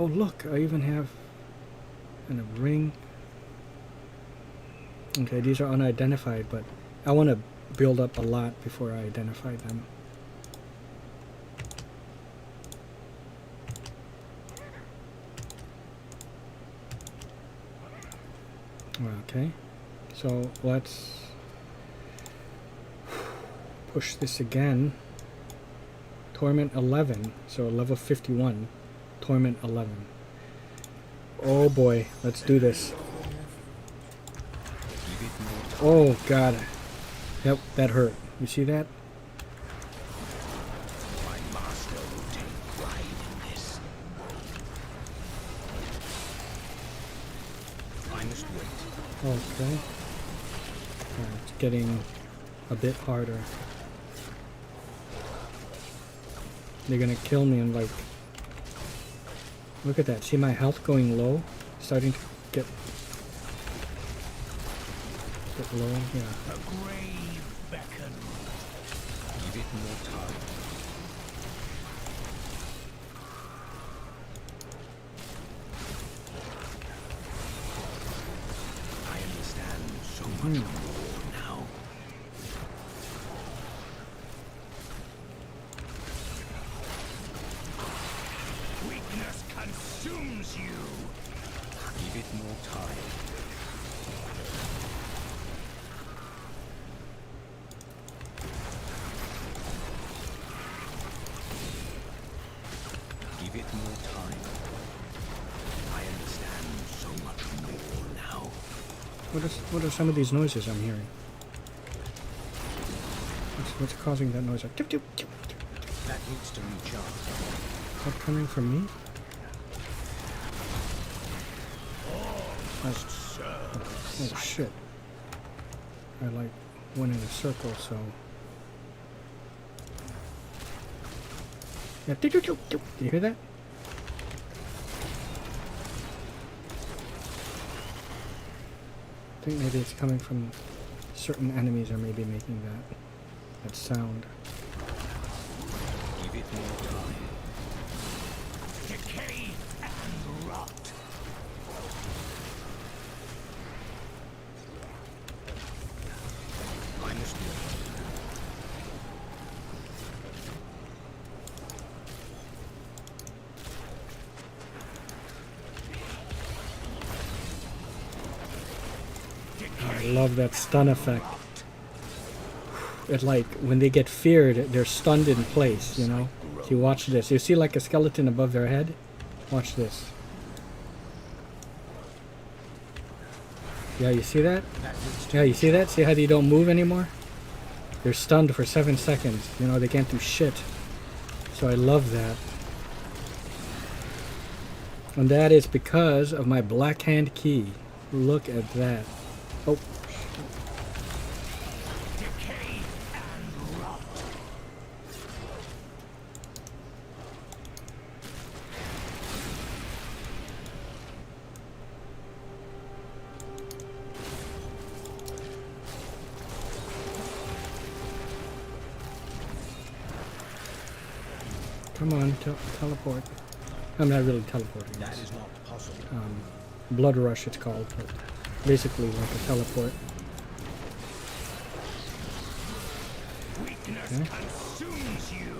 Oh look, I even have a ring. Okay, these are unidentified, but I want to build up a lot before I identify them. Okay, so let's push this again. Torment 11, so level 51. Torment 11. Oh boy, let's do this. Oh god. Yep, that hurt. You see that? My master will take pride in this. I must wait. Okay. It's getting a bit harder. They're gonna kill me and like... Look at that. See my health going low? Starting to get low, yeah. The grave beckons. Give it more time. I understand so much more now. Weakness consumes you. Give it more time. Give it more time. I understand so much more now. What are some of these noises I'm hearing? What's causing that noise? Like, tip, tip, tip, tip. That needs to recharge. Is that coming from me? Oh shit. I like went in a circle, so... Yeah, do you hear that? I think maybe it's coming from certain enemies are maybe making that sound. Give it more time. Decay and rot. I must wait. I love that stun effect. It like when they get feared, they're stunned in place, you know. So you watch this. You see like a skeleton above their head? Watch this. Yeah, you see that? Yeah, you see that? See how they don't move anymore? They're stunned for 7 seconds. You know, they can't do shit. So I love that. And that is because of my black hand key. Look at that. Oh. Decay and rot. Come on, teleport. I'm not really teleporting. That It's, is not possible. Blood Rush it's called, but basically like a teleport. Weakness Okay. consumes you.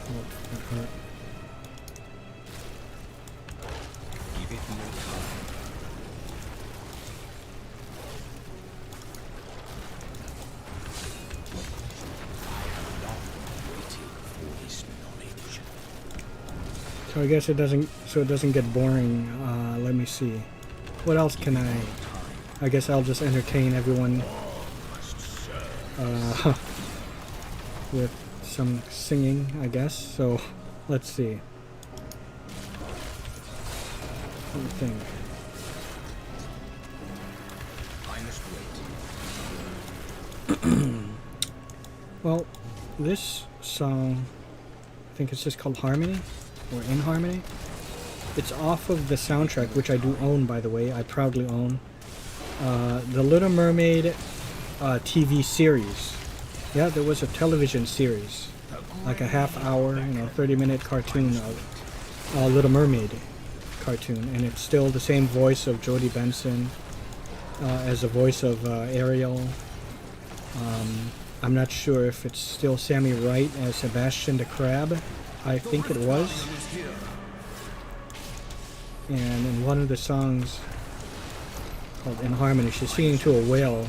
Oh, that hurt. Give it more time. I have long waited for this knowledge. So I guess it doesn't get boring. Let me see. What else can I guess I'll just entertain everyone with some singing, I guess. So let's see. What do you think? I must wait. Well, this song, I think it's just called Harmony, or In Harmony. It's off of the soundtrack, which I do own, by the way. I proudly own. The Little Mermaid TV series. Yeah, there was a television series, like a half-hour, 30-minute cartoon of Little Mermaid cartoon, and it's still the same voice of Jodie Benson as the voice of Ariel. I'm not sure if it's still Sammy Wright as Sebastian the Crab. I think it was. And in one of the songs called In Harmony, she's singing to a whale.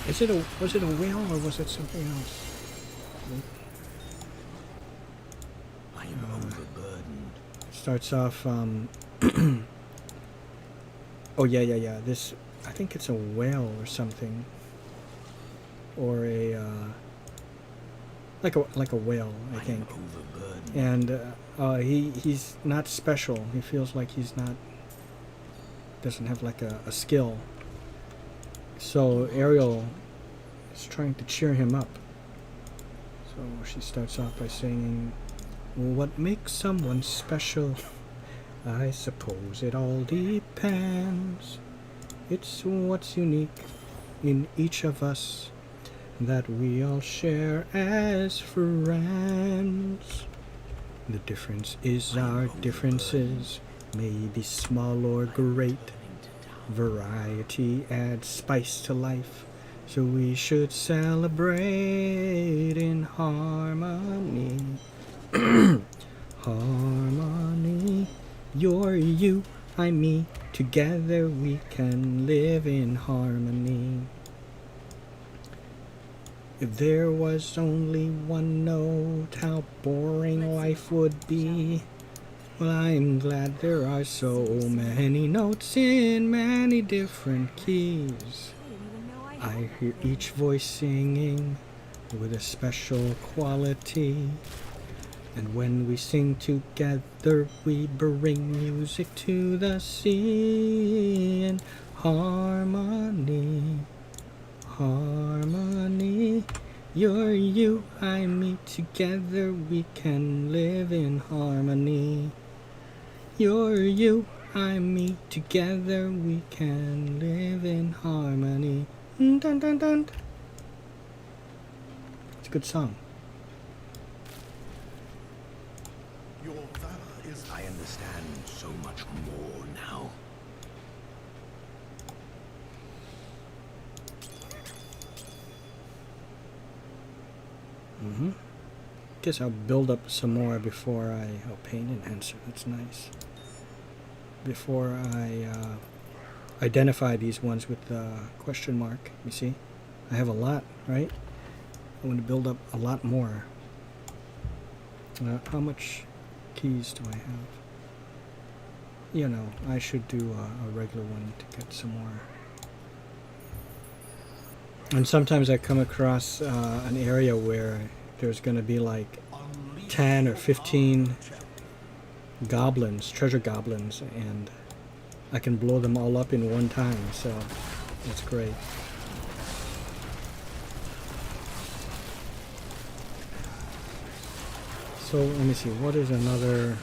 Was it a whale or was it something else? I am overburdened. Starts off, oh yeah. This, I think it's a whale or something. Or a, like a whale, I think. Overburdened. And he's not special. He feels like he's not doesn't have like a skill. So Ariel is trying to cheer him up. So she starts off by saying, what makes someone special? I suppose it all depends. It's what's unique in each of us that we all share as friends. The difference is our differences, may be small or great. Variety adds spice to life, so we should celebrate in harmony. Harmony. You're you, I'm me. Together we can live in harmony. If there was only one note, how boring life would be. Well, I'm glad there are so many notes in many different keys. I hear each voice singing with a special quality. And when we sing together, we bring music to the sea in harmony. Harmony. You're you, I'm me. Together we can live in harmony. You're you, I'm me. Together we can live in harmony. Dun dun dun. It's a good song. Your valor is... I understand so much more now. Guess I'll build up some more before I... Oh, paint enhancer, that's nice. Before I identify these ones with the question mark. You see? I have a lot, right? I want to build up a lot more. How much keys do I have? You know, I should do a regular one to get some more. And sometimes I come across an area where there's going to be like 10 or 15 goblins, treasure goblins, and I can blow them all up in one time, so that's great. So let me see, what is another...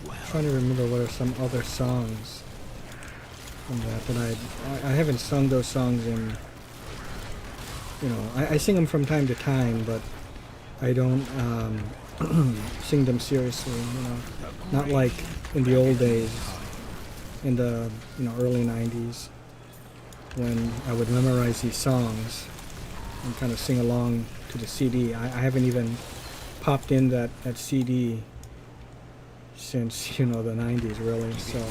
I'm trying to remember what are some other songs from that, but I haven't sung those songs in, you know, I sing them from time to time, but I don't sing them seriously, you know, not like in the old days, in the, you know, early 90s, when I would memorize these songs and kind of sing along to the CD. I haven't even popped in that CD since, you know, the 90s, really, so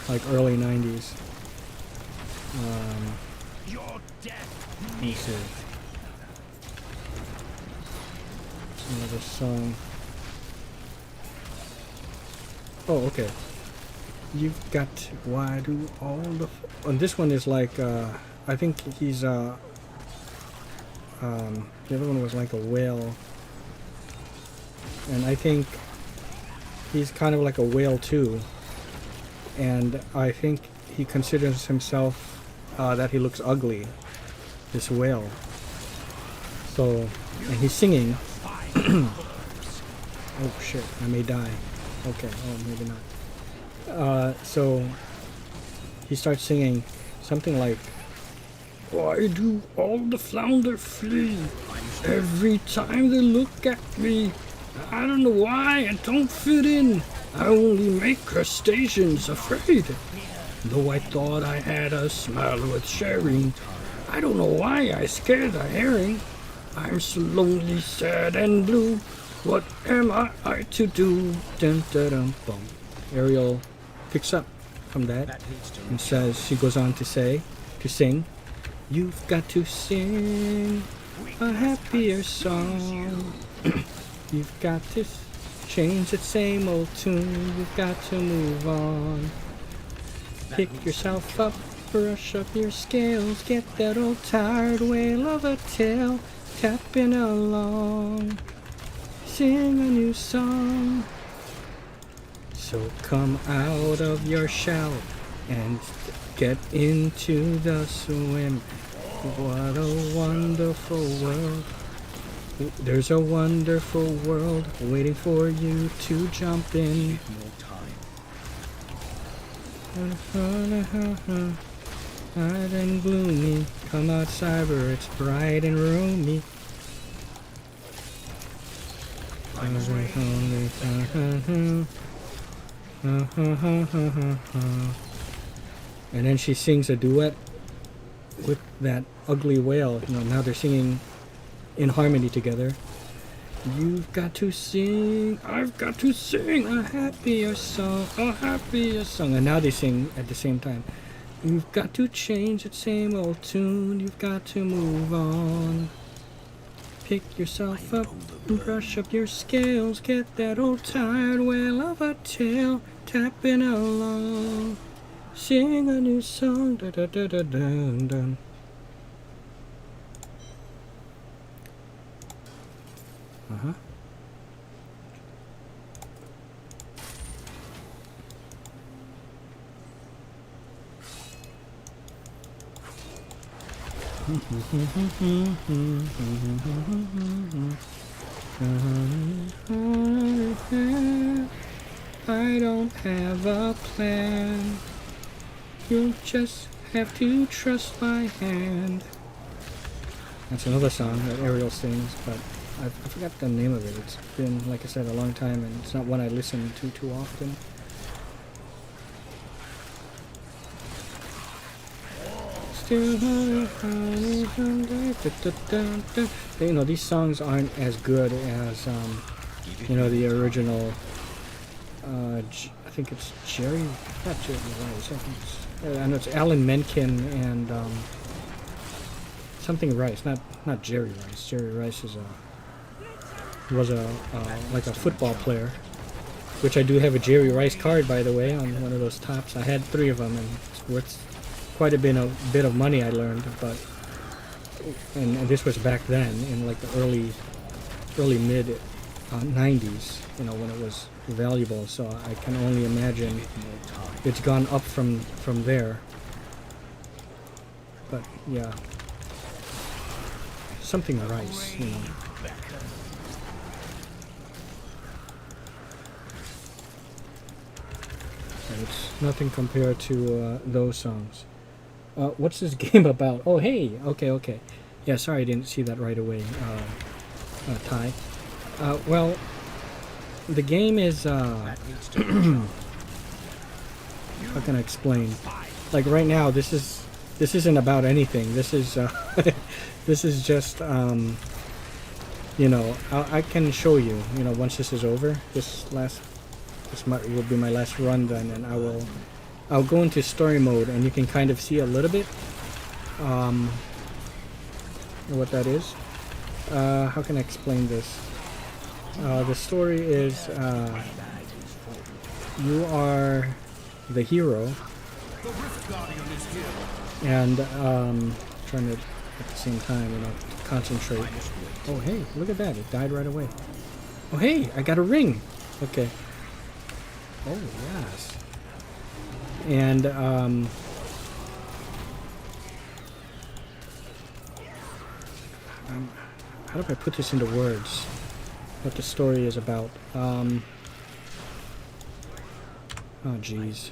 like early 90s. Your death. Let me see. Another song. Oh, okay. You've got... Why do all the... And this one is like, I think he's, the other one was like a whale. And I think he's kind of like a whale too. And I think he considers himself that he looks ugly, this whale. So, and he's singing. Oh shit, I may die. Okay, oh maybe not. So he starts singing something like, why do all the flounder flee every time they look at me? I don't know why I don't fit in. I only make crustaceans afraid. Though I thought I had a smile worth sharing, I don't know why I scared the herring. I'm so lonely, sad and blue. What am I to do? Dun, dun, dun, bum. Ariel picks up from that and says, she goes on to sing, you've got to sing a happier song. You've got to change that same old tune. You've got to move on. Pick yourself up, brush up your scales, get that old tired whale of a tail, tapping along. Sing a new song So come out of your shell and get into the swim. What a wonderful world. There's a wonderful world waiting for you to jump in. Give more time. Hard and gloomy, come outside where it's bright and roomy. And then she sings a duet with that ugly whale. You know, now they're singing in harmony together. You've got to sing, I've got to sing a happier song, a happier song. And now they sing at the same time. You've got to change that same old tune, you've got to move on. Pick yourself up and brush up your scales, get that old tired whale of a tail tapping along. Sing a new song, da da da da dun dun. Uh-huh. I don't have a plan. You'll just have to trust my hand. That's another song that Ariel sings, but I forgot the name of it. It's been, like I said, a long time, and it's not one I listen to too often. You know, these songs aren't as good as, you know, the original, I think it's Jerry, not Jerry Rice, I think it's, I know it's Alan Menken and, something Rice, not Jerry Rice. Jerry Rice is was like a football player, which I do have a Jerry Rice card, by the way, on one of those tops. I had 3 of them, and it's worth quite a bit of money, I learned, but and this was back then in like the early mid 90s, you know, when it was valuable. So I can only imagine it's gone up from there. But yeah, something Rice, you know. And it's nothing compared to those songs. What's this game about? Oh, hey, okay. Yeah, sorry I didn't see that right away, Ty. Well, the game is, how can I explain? Like right now, this isn't about anything. This is, this is just, you know, I can show you, you know, once this is over, this will be my last run then, and I'll go into story mode, and you can kind of see a little bit what that is. How can I explain this? The story is you are the hero, and trying to at the same time, you know, concentrate. Oh hey, look at that! It died right away. Oh hey, I got a ring. Okay. Oh yes. And how do I put this into words? What the story is about? Oh geez.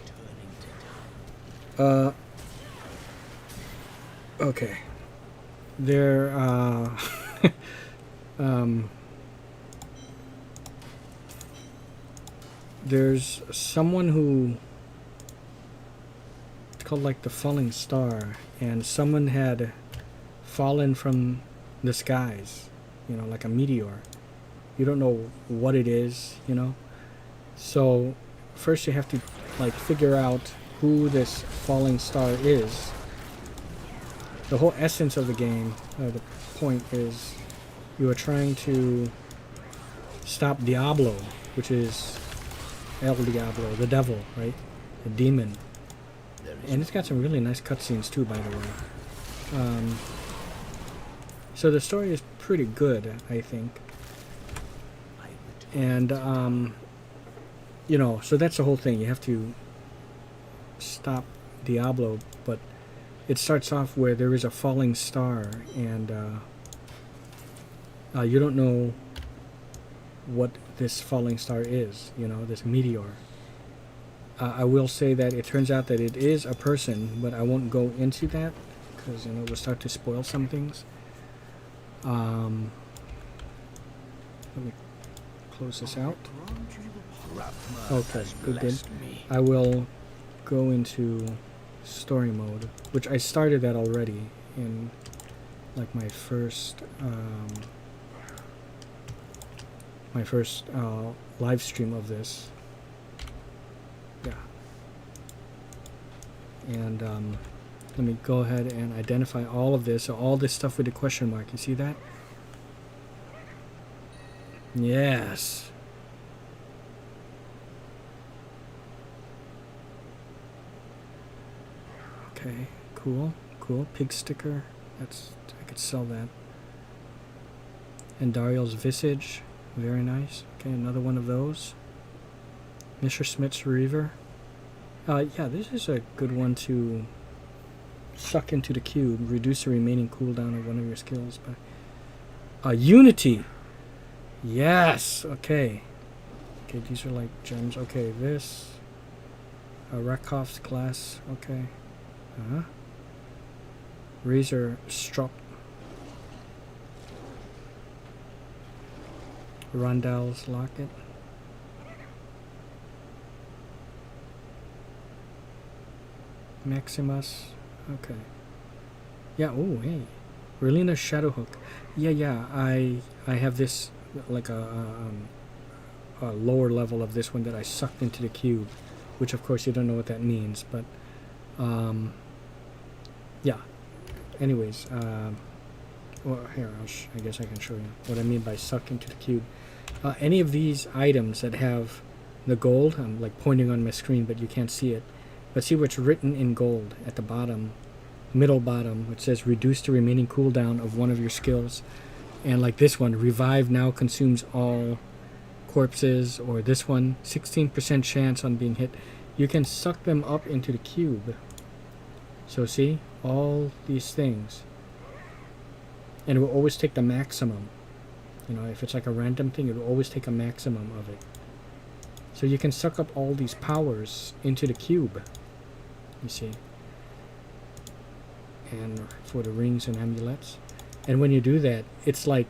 Okay. There there's someone who, it's called like the falling star, and someone had fallen from the skies, you know, like a meteor. You don't know what it is, you know. So first you have to like figure out who this falling star is. The whole essence of the game, the point is you are trying to stop Diablo, which is El Diablo, the devil, right? The demon. And it's got some really nice cutscenes too, by the way. So the story is pretty good, I think. And you know, so that's the whole thing. You have to stop Diablo, but it starts off where there is a falling star, and you don't know what this falling star is, you know, this meteor. I will say that it turns out that it is a person, but I won't go into that because, you know, we'll start to spoil some things. Let me close this out. Okay, good. I will go into story mode, which I started that already in like my first live stream of this. Yeah. And let me go ahead and identify all of this. So all this stuff with the question mark, you see that? Yes. Okay, cool. Pig sticker. That's, I could sell that. And Dario's visage. Very nice. Okay, another one of those. Mr. Smith's Reaver. Yeah, this is a good one to suck into the cube. Reduce the remaining cooldown of one of your skills by... Unity! Yes! Okay. Okay, these are like gems. Okay, this... Rakhov's glass. Okay. Razor Strop. Rondell's locket. Maximus. Okay. Yeah, oh hey. Relina's Shadowhook. Yeah, I have this like a lower level of this one that I sucked into the cube, which of course you don't know what that means, but yeah. Anyways, well, here, I guess I can show you what I mean by suck into the cube. Any of these items that have the gold, I'm like pointing on my screen, but you can't see it. But see what's written in gold at the bottom, middle bottom, which says reduce the remaining cooldown of one of your skills. And like this one, revive now consumes all corpses, or this one, 16% chance on being hit. You can suck them up into the cube. So see, all these things. And it will always take the maximum. You know, if it's like a random thing, it will always take a maximum of it. So you can suck up all these powers into the cube. You see. And for the rings and amulets. And when you do that, it's like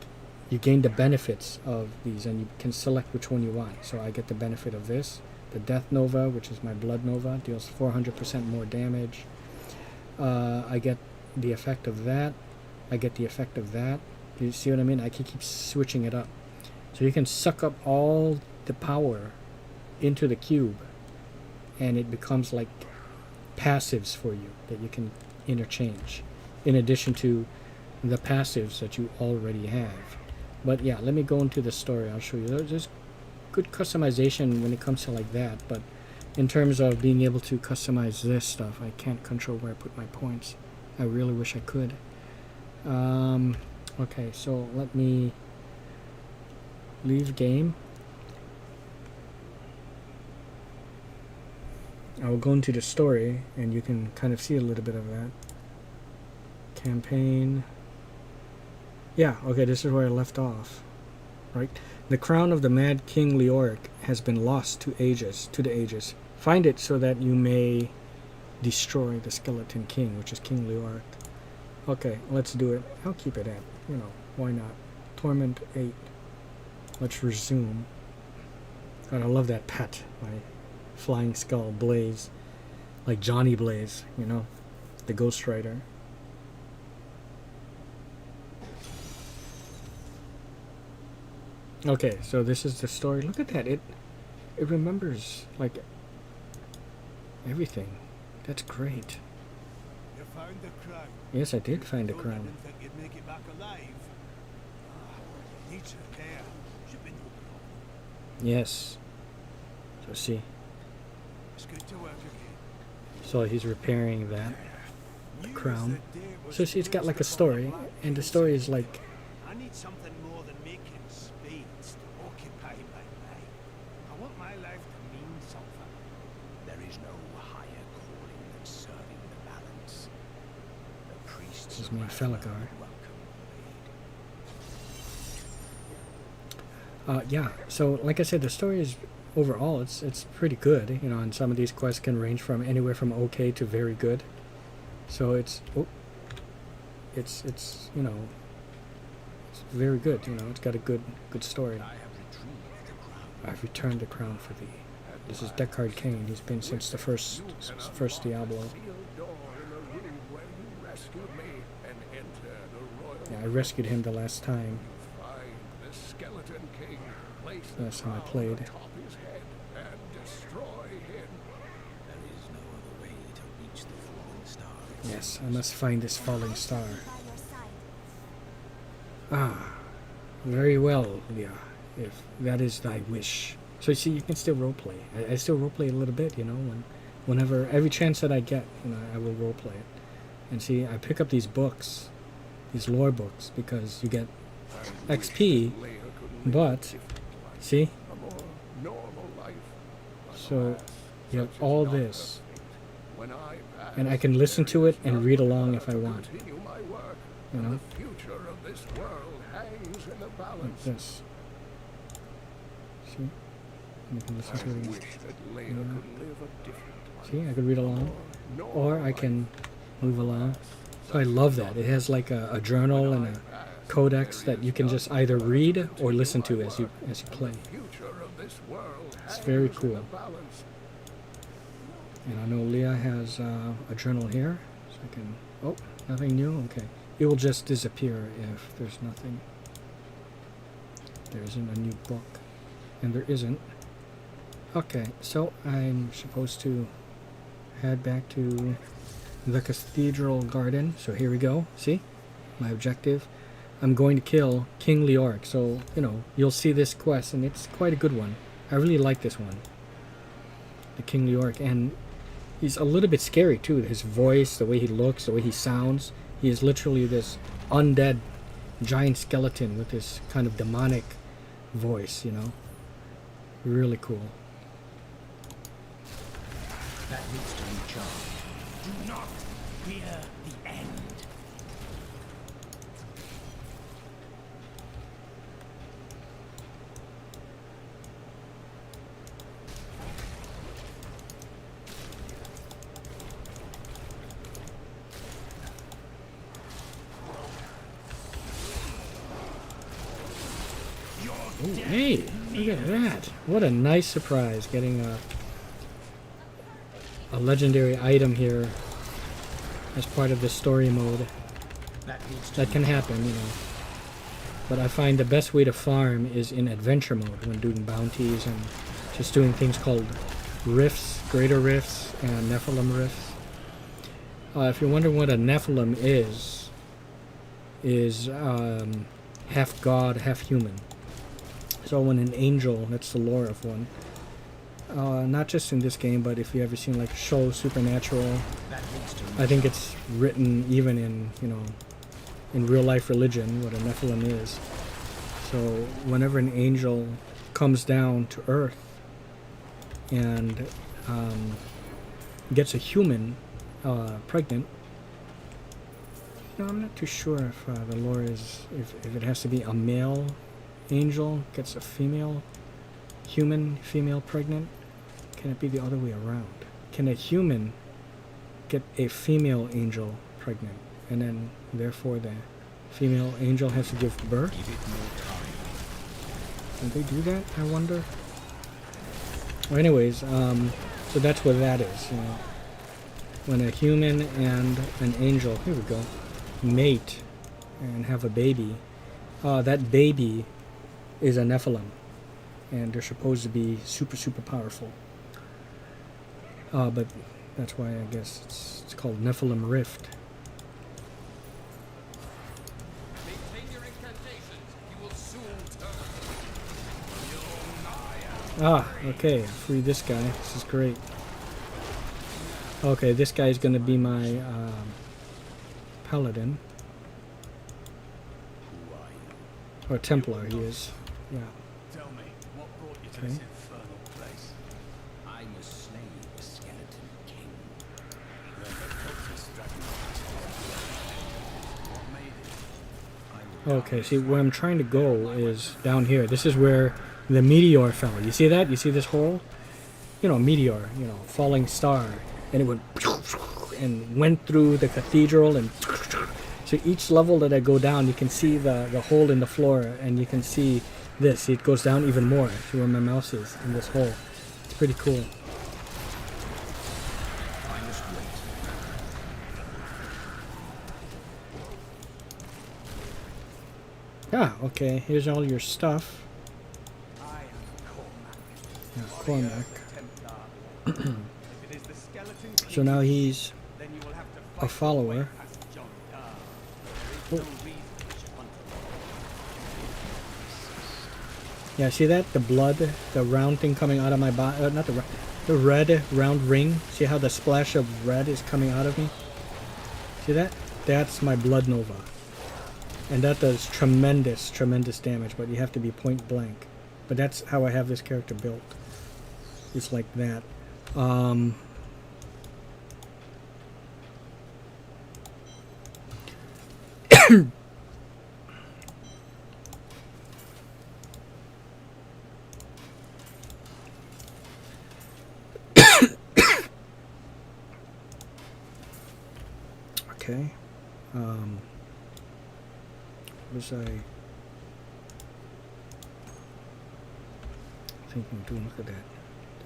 you gain the benefits of these, and you can select which one you want. So I get the benefit of this. The Death Nova, which is my Blood Nova, deals 400% more damage. I get the effect of that. I get the effect of that. You see what I mean? I can keep switching it up. So you can suck up all the power into the cube, and it becomes like passives for you that you can interchange, in addition to the passives that you already have. But yeah, let me go into the story. I'll show you. There's good customization when it comes to like that, but in terms of being able to customize this stuff, I can't control where I put my points. I really wish I could. Okay, so let me leave game. I will go into the story, and you can kind of see a little bit of that. Campaign. Yeah, okay, this is where I left off. Right? The crown of the mad King Leoric has been lost to the ages. Find it so that you may destroy the Skeleton King, which is King Leoric. Okay, let's do it. I'll keep it at, you know, why not? Torment 8. Let's resume. God, I love that pet. My Flying Skull, Blaze. Like Johnny Blaze, you know? The Ghost Rider. Okay, so this is the story. Look at that. It remembers, like, everything. That's great. You found the crown. Yes, I did find a Thought I crown. didn't think you'd make it back alive. Needs repair. Should be no problem. Yes. So see. It's good to work again. So he's repairing that Knew crown. the day was So see, it's got close like to a story, coming back, and the he story said. is like, I need something more than making spades to occupy my mind. I want my life to mean This is me, Felagar. Yeah, so like I said, the story is overall it's pretty good, you know, and some of these quests can range from anywhere from okay to very good. So it's you know, it's very good, you know, it's got a good story. I've returned the crown for thee. This is Deckard Cain. He's been since the first Diablo. Yeah, I rescued him the last time. Last time I played. Yes, I must find this falling star. Ah, very well, Leah, if that is thy wish. So you see, you can still roleplay. I still roleplay a little bit, you know, whenever, every chance that I get, you know, I will roleplay it. And see, I pick up these books, these lore books, because you get XP, but, see? So, you have all this, and I can listen to it and read along if I want, you know? Like this. See? You can listen to it. See, I could read along, or I can move along. So I love that. It has like a journal and a codex that you can just either read or listen to as you play. It's very cool. And I know Leah has a journal here, so I can. Oh, nothing new. Okay, it will just disappear if there's nothing. There isn't a new book, and there isn't. Okay, so I'm supposed to head back to the Cathedral Garden. So here we go. See? My objective. I'm going to kill King Leoric. So, you know, you'll see this quest, and it's quite a good one. I really like this one. The King Leoric. And he's a little bit scary, too. His voice, the way he looks, the way he sounds. He is literally this undead giant skeleton with this kind of demonic voice, you know. Really cool. That needs to recharge. Do not fear the end. Ooh, hey, look at that. What a nice surprise getting a legendary item here as part of the story mode. That can happen, you know. But I find the best way to farm is in adventure mode when doing bounties and just doing things called rifts, greater rifts, and Nephilim rifts. If you're wondering what a Nephilim is half god, half human. So when an angel, that's the lore of one, not just in this game, but if you ever seen like a show, Supernatural, I think it's written even in, you know, in real life religion, what a Nephilim is. So whenever an angel comes down to earth and gets a human pregnant, no, I'm not too sure if the lore is, if it has to be a male angel gets a female female pregnant. Can it be the other way around? Can a human get a female angel pregnant, and then therefore the female angel has to give birth? Can they do that, I wonder? Well, anyways, so that's what that is, you know. When a human and an angel, here we go, mate and have a baby, that baby is a Nephilim, and they're supposed to be super powerful. But that's why I guess it's called Nephilim Rift. Maintain your incantations. You will soon turn. Ah, okay, free this guy. This is great. Okay, this guy's gonna be my paladin. Or Templar, he is. Yeah. Tell me, what brought you to Okay. this infernal place? I must slay the skeleton king. Then the cultist dragged me Okay, see, where I'm trying to go is down here. This is where the meteor fell. You see that? You see this hole? You know, meteor, you know, falling star. And it went and went through the cathedral. And so each level that I go down, you can see the hole in the floor. And you can see this. See, it goes down even more. See where my mouse is in this hole. It's pretty cool. Ah, okay. Here's all your stuff. I am Yeah, Cormac. Cormac. If it is the skeleton king, So now he's then you will have to a fight follower. your way past John Dar. There is no reason you should hunt alone. Yeah, see that? The blood, the round thing coming out of my body. Not the red round ring. See how the splash of red is coming out of me? See that? That's my blood nova. And that does tremendous, tremendous damage, but you have to be point blank. But that's how I have this character built. It's like that. Okay. Was I thinking doing? Look at that.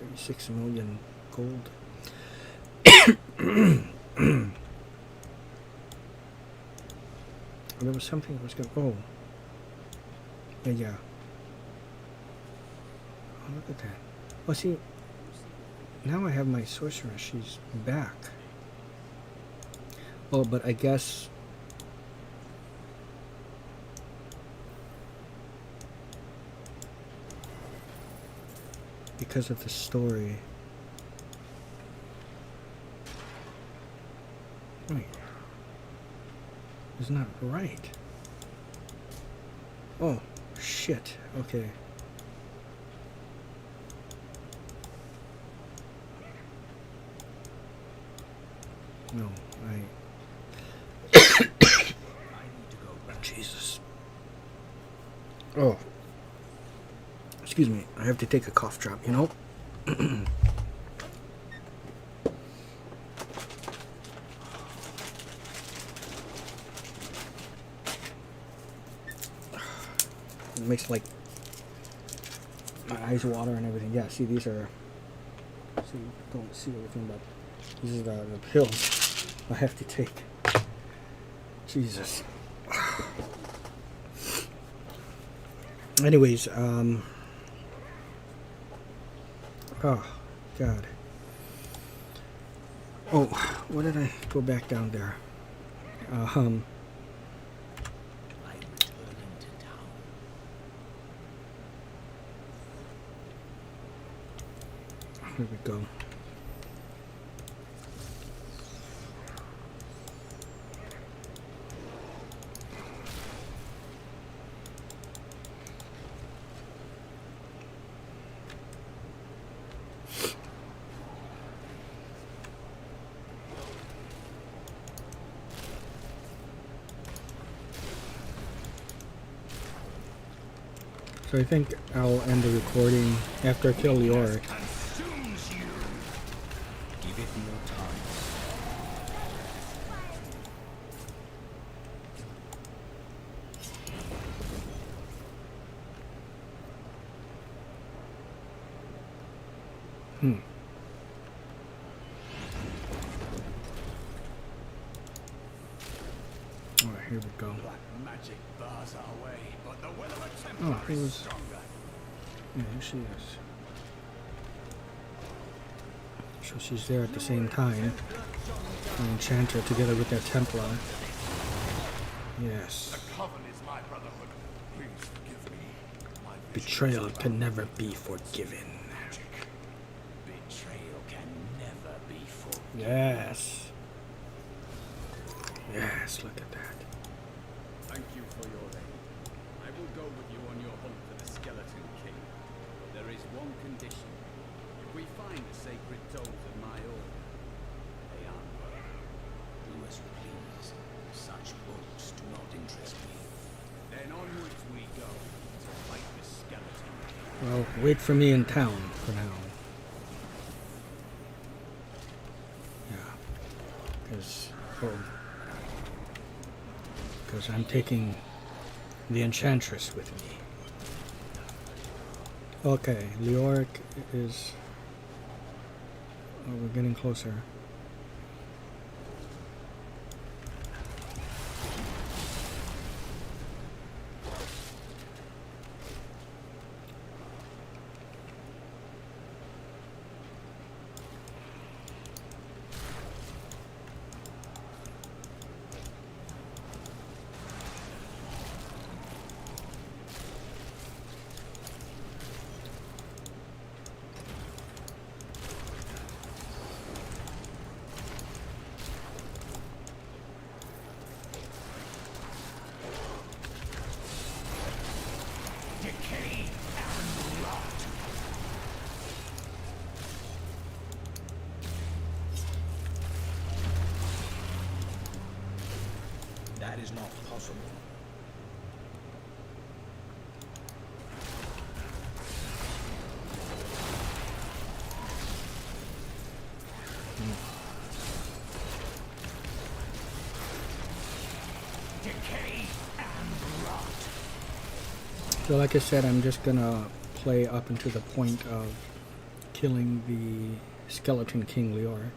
36 million gold. There was something I was going to... Oh. Yeah. Oh, look at that. Oh, see. Now I have my sorcerer. She's back. Oh, but I guess... because of the story. Wait. It's not right. Oh, shit. Okay. No, Jesus. Oh. Excuse me, I have to take a cough drop, you know? It makes like my eyes water and everything. Yeah, see, these are... See, don't see everything, but these are the pills I have to take. Jesus. Anyways, oh, God. Oh, why did I go back down there? Here we go. So I think I'll end the recording after I kill Lior. Consumes you. Give it more time. Alright, here we go. Black magic bars our way, but the will of a Oh, Templar it is was... stronger. Yeah, here she is. So she's there at the same time. An enchanter together with their Templar. Yes. The coven is my brotherhood. Please forgive me. My Betrayal can never be forgiven. magic. Betrayal can never be forgiven. Yes. Yes, look at that. Thank you for your aid. I will go with you on your hunt for the Skeleton King. But there is one condition. If we find the sacred tomes of my order, they aren't worth. Do as you please. Such books do not interest me. Well, wait for me in town for now. Yeah. Because I'm taking the Enchantress with me. Okay, Leoric is... Oh, we're getting closer. That is not possible. Decay and rot. So like I said, I'm just gonna play up until the point of killing the Skeleton King Leoric.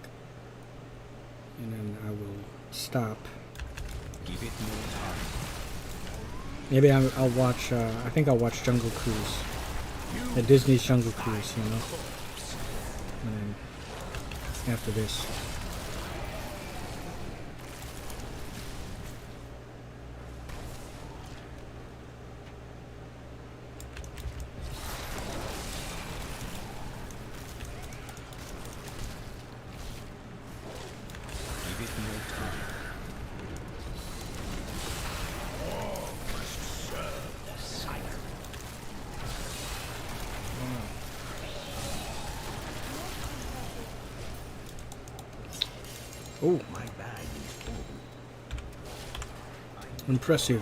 And then I will stop. Give it more time. Maybe I'll watch, I think I'll watch Jungle Cruise. The Disney's Jungle Cruise, you know. And then after this. Give it more time. Oh, My bag is full. impressive.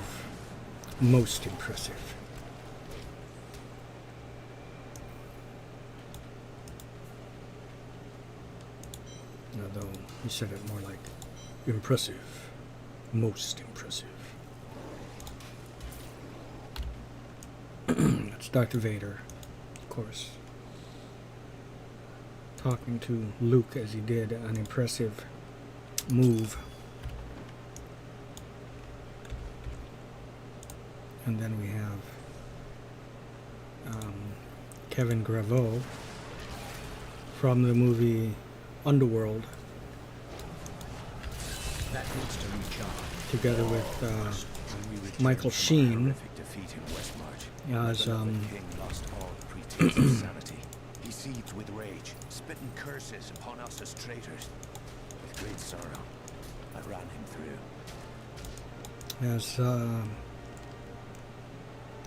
Most impressive. Although he said it more like impressive. Most impressive. That's Darth Vader, of course. Talking to Luke as he did an impressive move. And then we have Kevin Graveau from the movie Underworld, That needs to recharge. together with When we returned Michael from our Sheen horrific defeat in Westmarch, as the king lost all pretense of sanity. He seethed with rage, spitting curses upon us as traitors. With great sorrow, I ran him through. as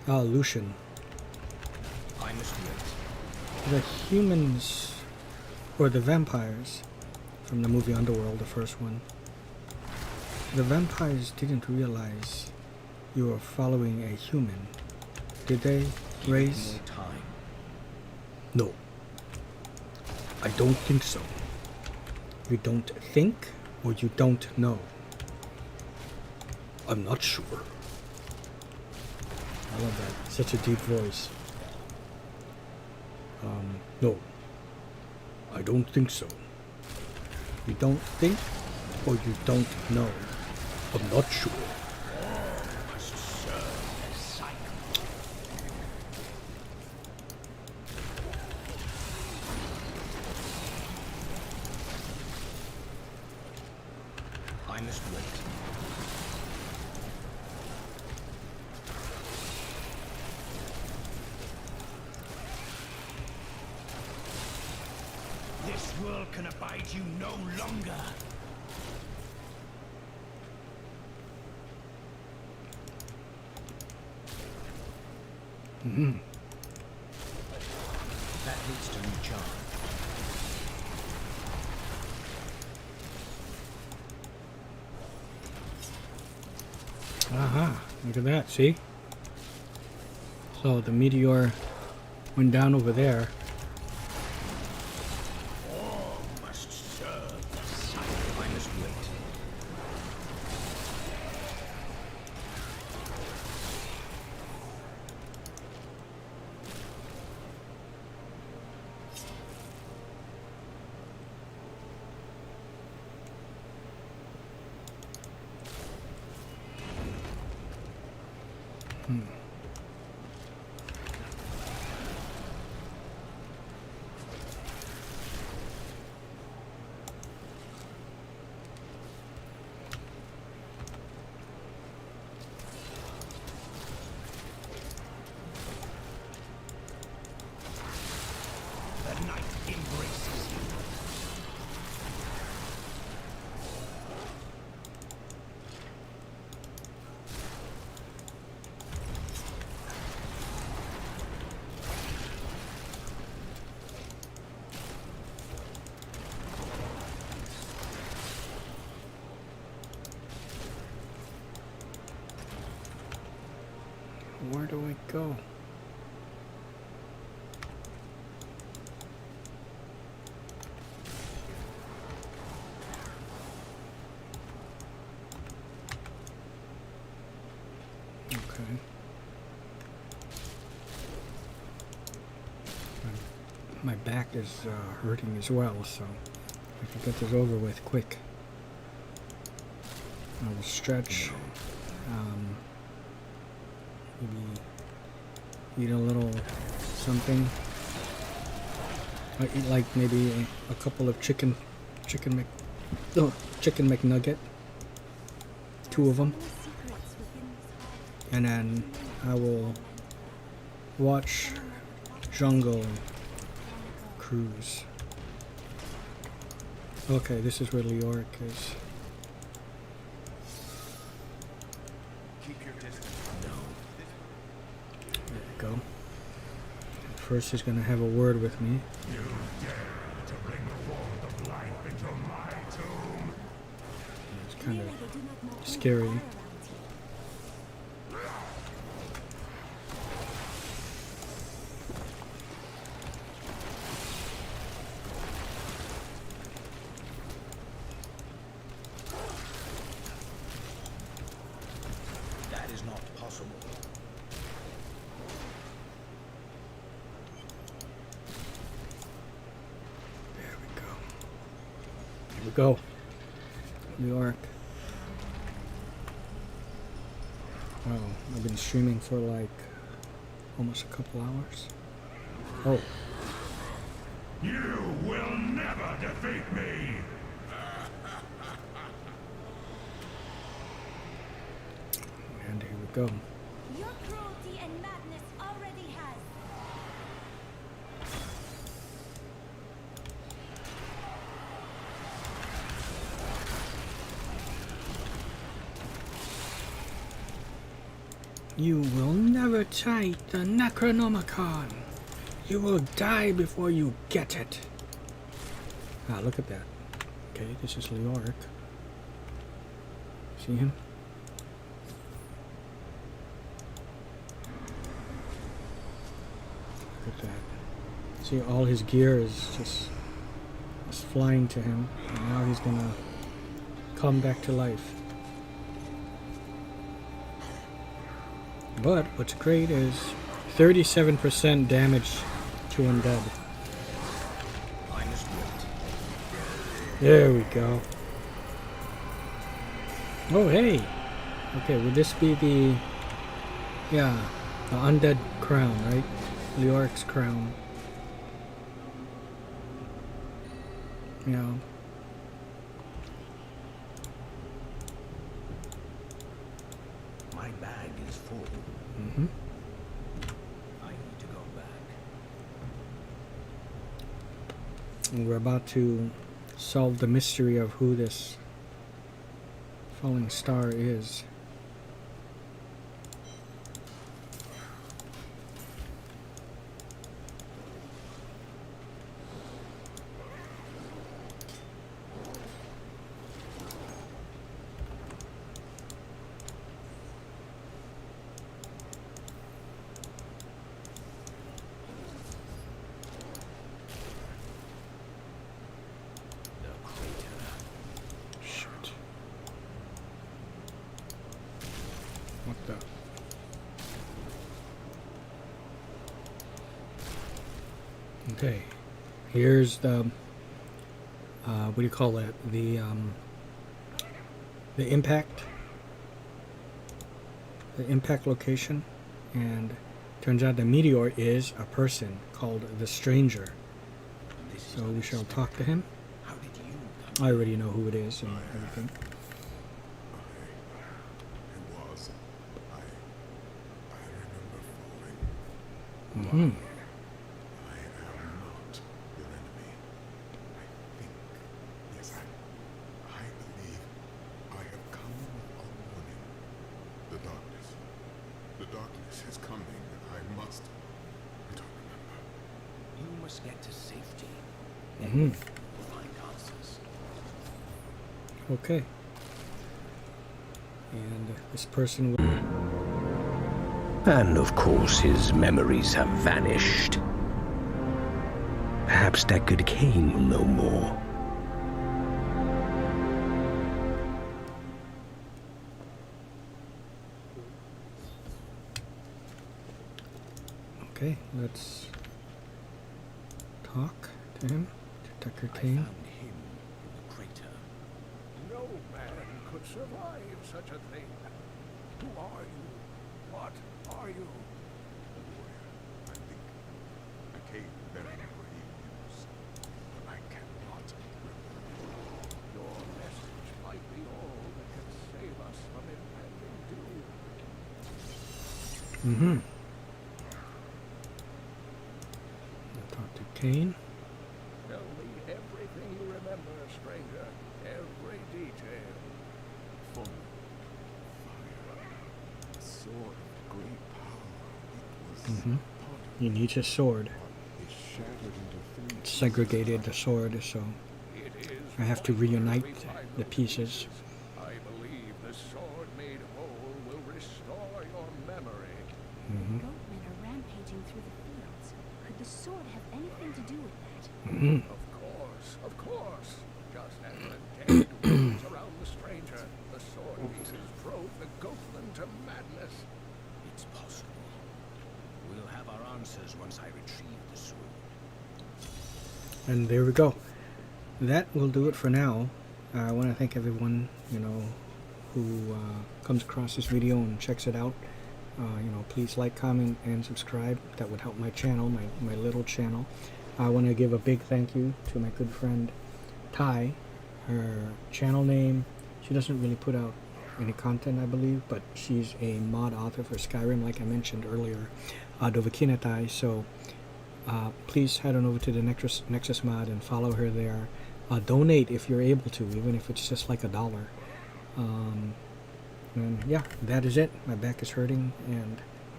Lucian. I must wait. The humans, or the vampires, from the movie Underworld, the first one, the vampires didn't realize you were following a human. Did they, Raze? More time. No. I don't think so. You don't think, or you don't know? I'm not sure. I love that. Such a deep voice. No. I don't think so. You don't think, or you don't know? I'm not sure. I must wait. This world can abide you no longer. Mm-hmm. That needs to recharge. Aha, look at that, see? So the meteor went down over there. All must serve the sun. I must wait. The night embraces you. Where do I go? Okay. My back is hurting as well, so I can get this over with quick. I will stretch. Maybe eat a little something. I eat like maybe a couple of chicken McNugget. 2 of them. And then I will watch Jungle Cruise. Okay, this is where Leoric is. Keep your distance. There we go. First he's gonna have a word with me. You dare to bring the warmth of life into my tomb? It's kind of scary. That is not possible. There we go. Here we go. New York. Wow, I've been streaming for like almost a couple hours. Oh, You will never defeat me! and here we go. Your cruelty and madness already has. You will never take the Necronomicon. You will die before you get it. Ah, look at that. Okay, this is Leoric. See him? Look at that. See, all his gear is just flying to him. And now he's gonna come back to life. But what's great is 37% damage to undead. I must wait. There we go. Oh, hey! Okay, would this be the... Yeah, the undead crown, right? Leoric's crown. Yeah. My bag is full. Mm-hmm. I need to go back. And we're about to solve the mystery of who this falling star is. Okay, here's the what do you call it? The impact. The impact location, and turns out the meteor is a person called the Stranger. So we shall talk to him. How did you come? I already know who it is and everything. I remember falling. Mm-hmm. I am not your enemy. I think, yes, I believe I have come with a warning. The darkness is coming, and I must. I don't remember. You must get to safety. Mm-hmm. Find answers. Okay. And this person will... And of course his memories have vanished. Perhaps Deckard Cain will know more. Okay, let's talk to him, to Deckard I Cain. found him in the crater. No man could survive such a thing. Who are you? What are you? A warrior, I think. I came bearing brave news, but I cannot remember. Your message might be all that can save us from impending doom. Mm-hmm. Talk to Cain. Tell me everything you remember, stranger. Every detail. Fire. A sword of great power. It was Mm-hmm. part He needs his sword. of it shattered into three. Segregated the sword, so It is I have to vital reunite we find the those pieces. I believe the sword made whole will restore your memory. Mm-hmm. Goatmen are rampaging through the fields. Could the sword have anything to do with that? Mm-hmm. Of course. Just as the dead was around the stranger, the sword pieces drove the goatmen to madness. It's possible. We'll have our answers once I retrieve the sword. And there we go. That will do it for now. I want to thank everyone, who comes across this video and checks it out. Please like, comment, and subscribe. That would help my channel, my little channel. I want to give a big thank you to my good friend Ty. Her channel name, she doesn't really put out any content, I believe, but she's a mod author for Skyrim, like I mentioned earlier, Dovahkiinatai. So please head on over to the Nexus mod and follow her there. Donate if you're able to, even if it's just like $1. And yeah, that is it. My back is hurting, and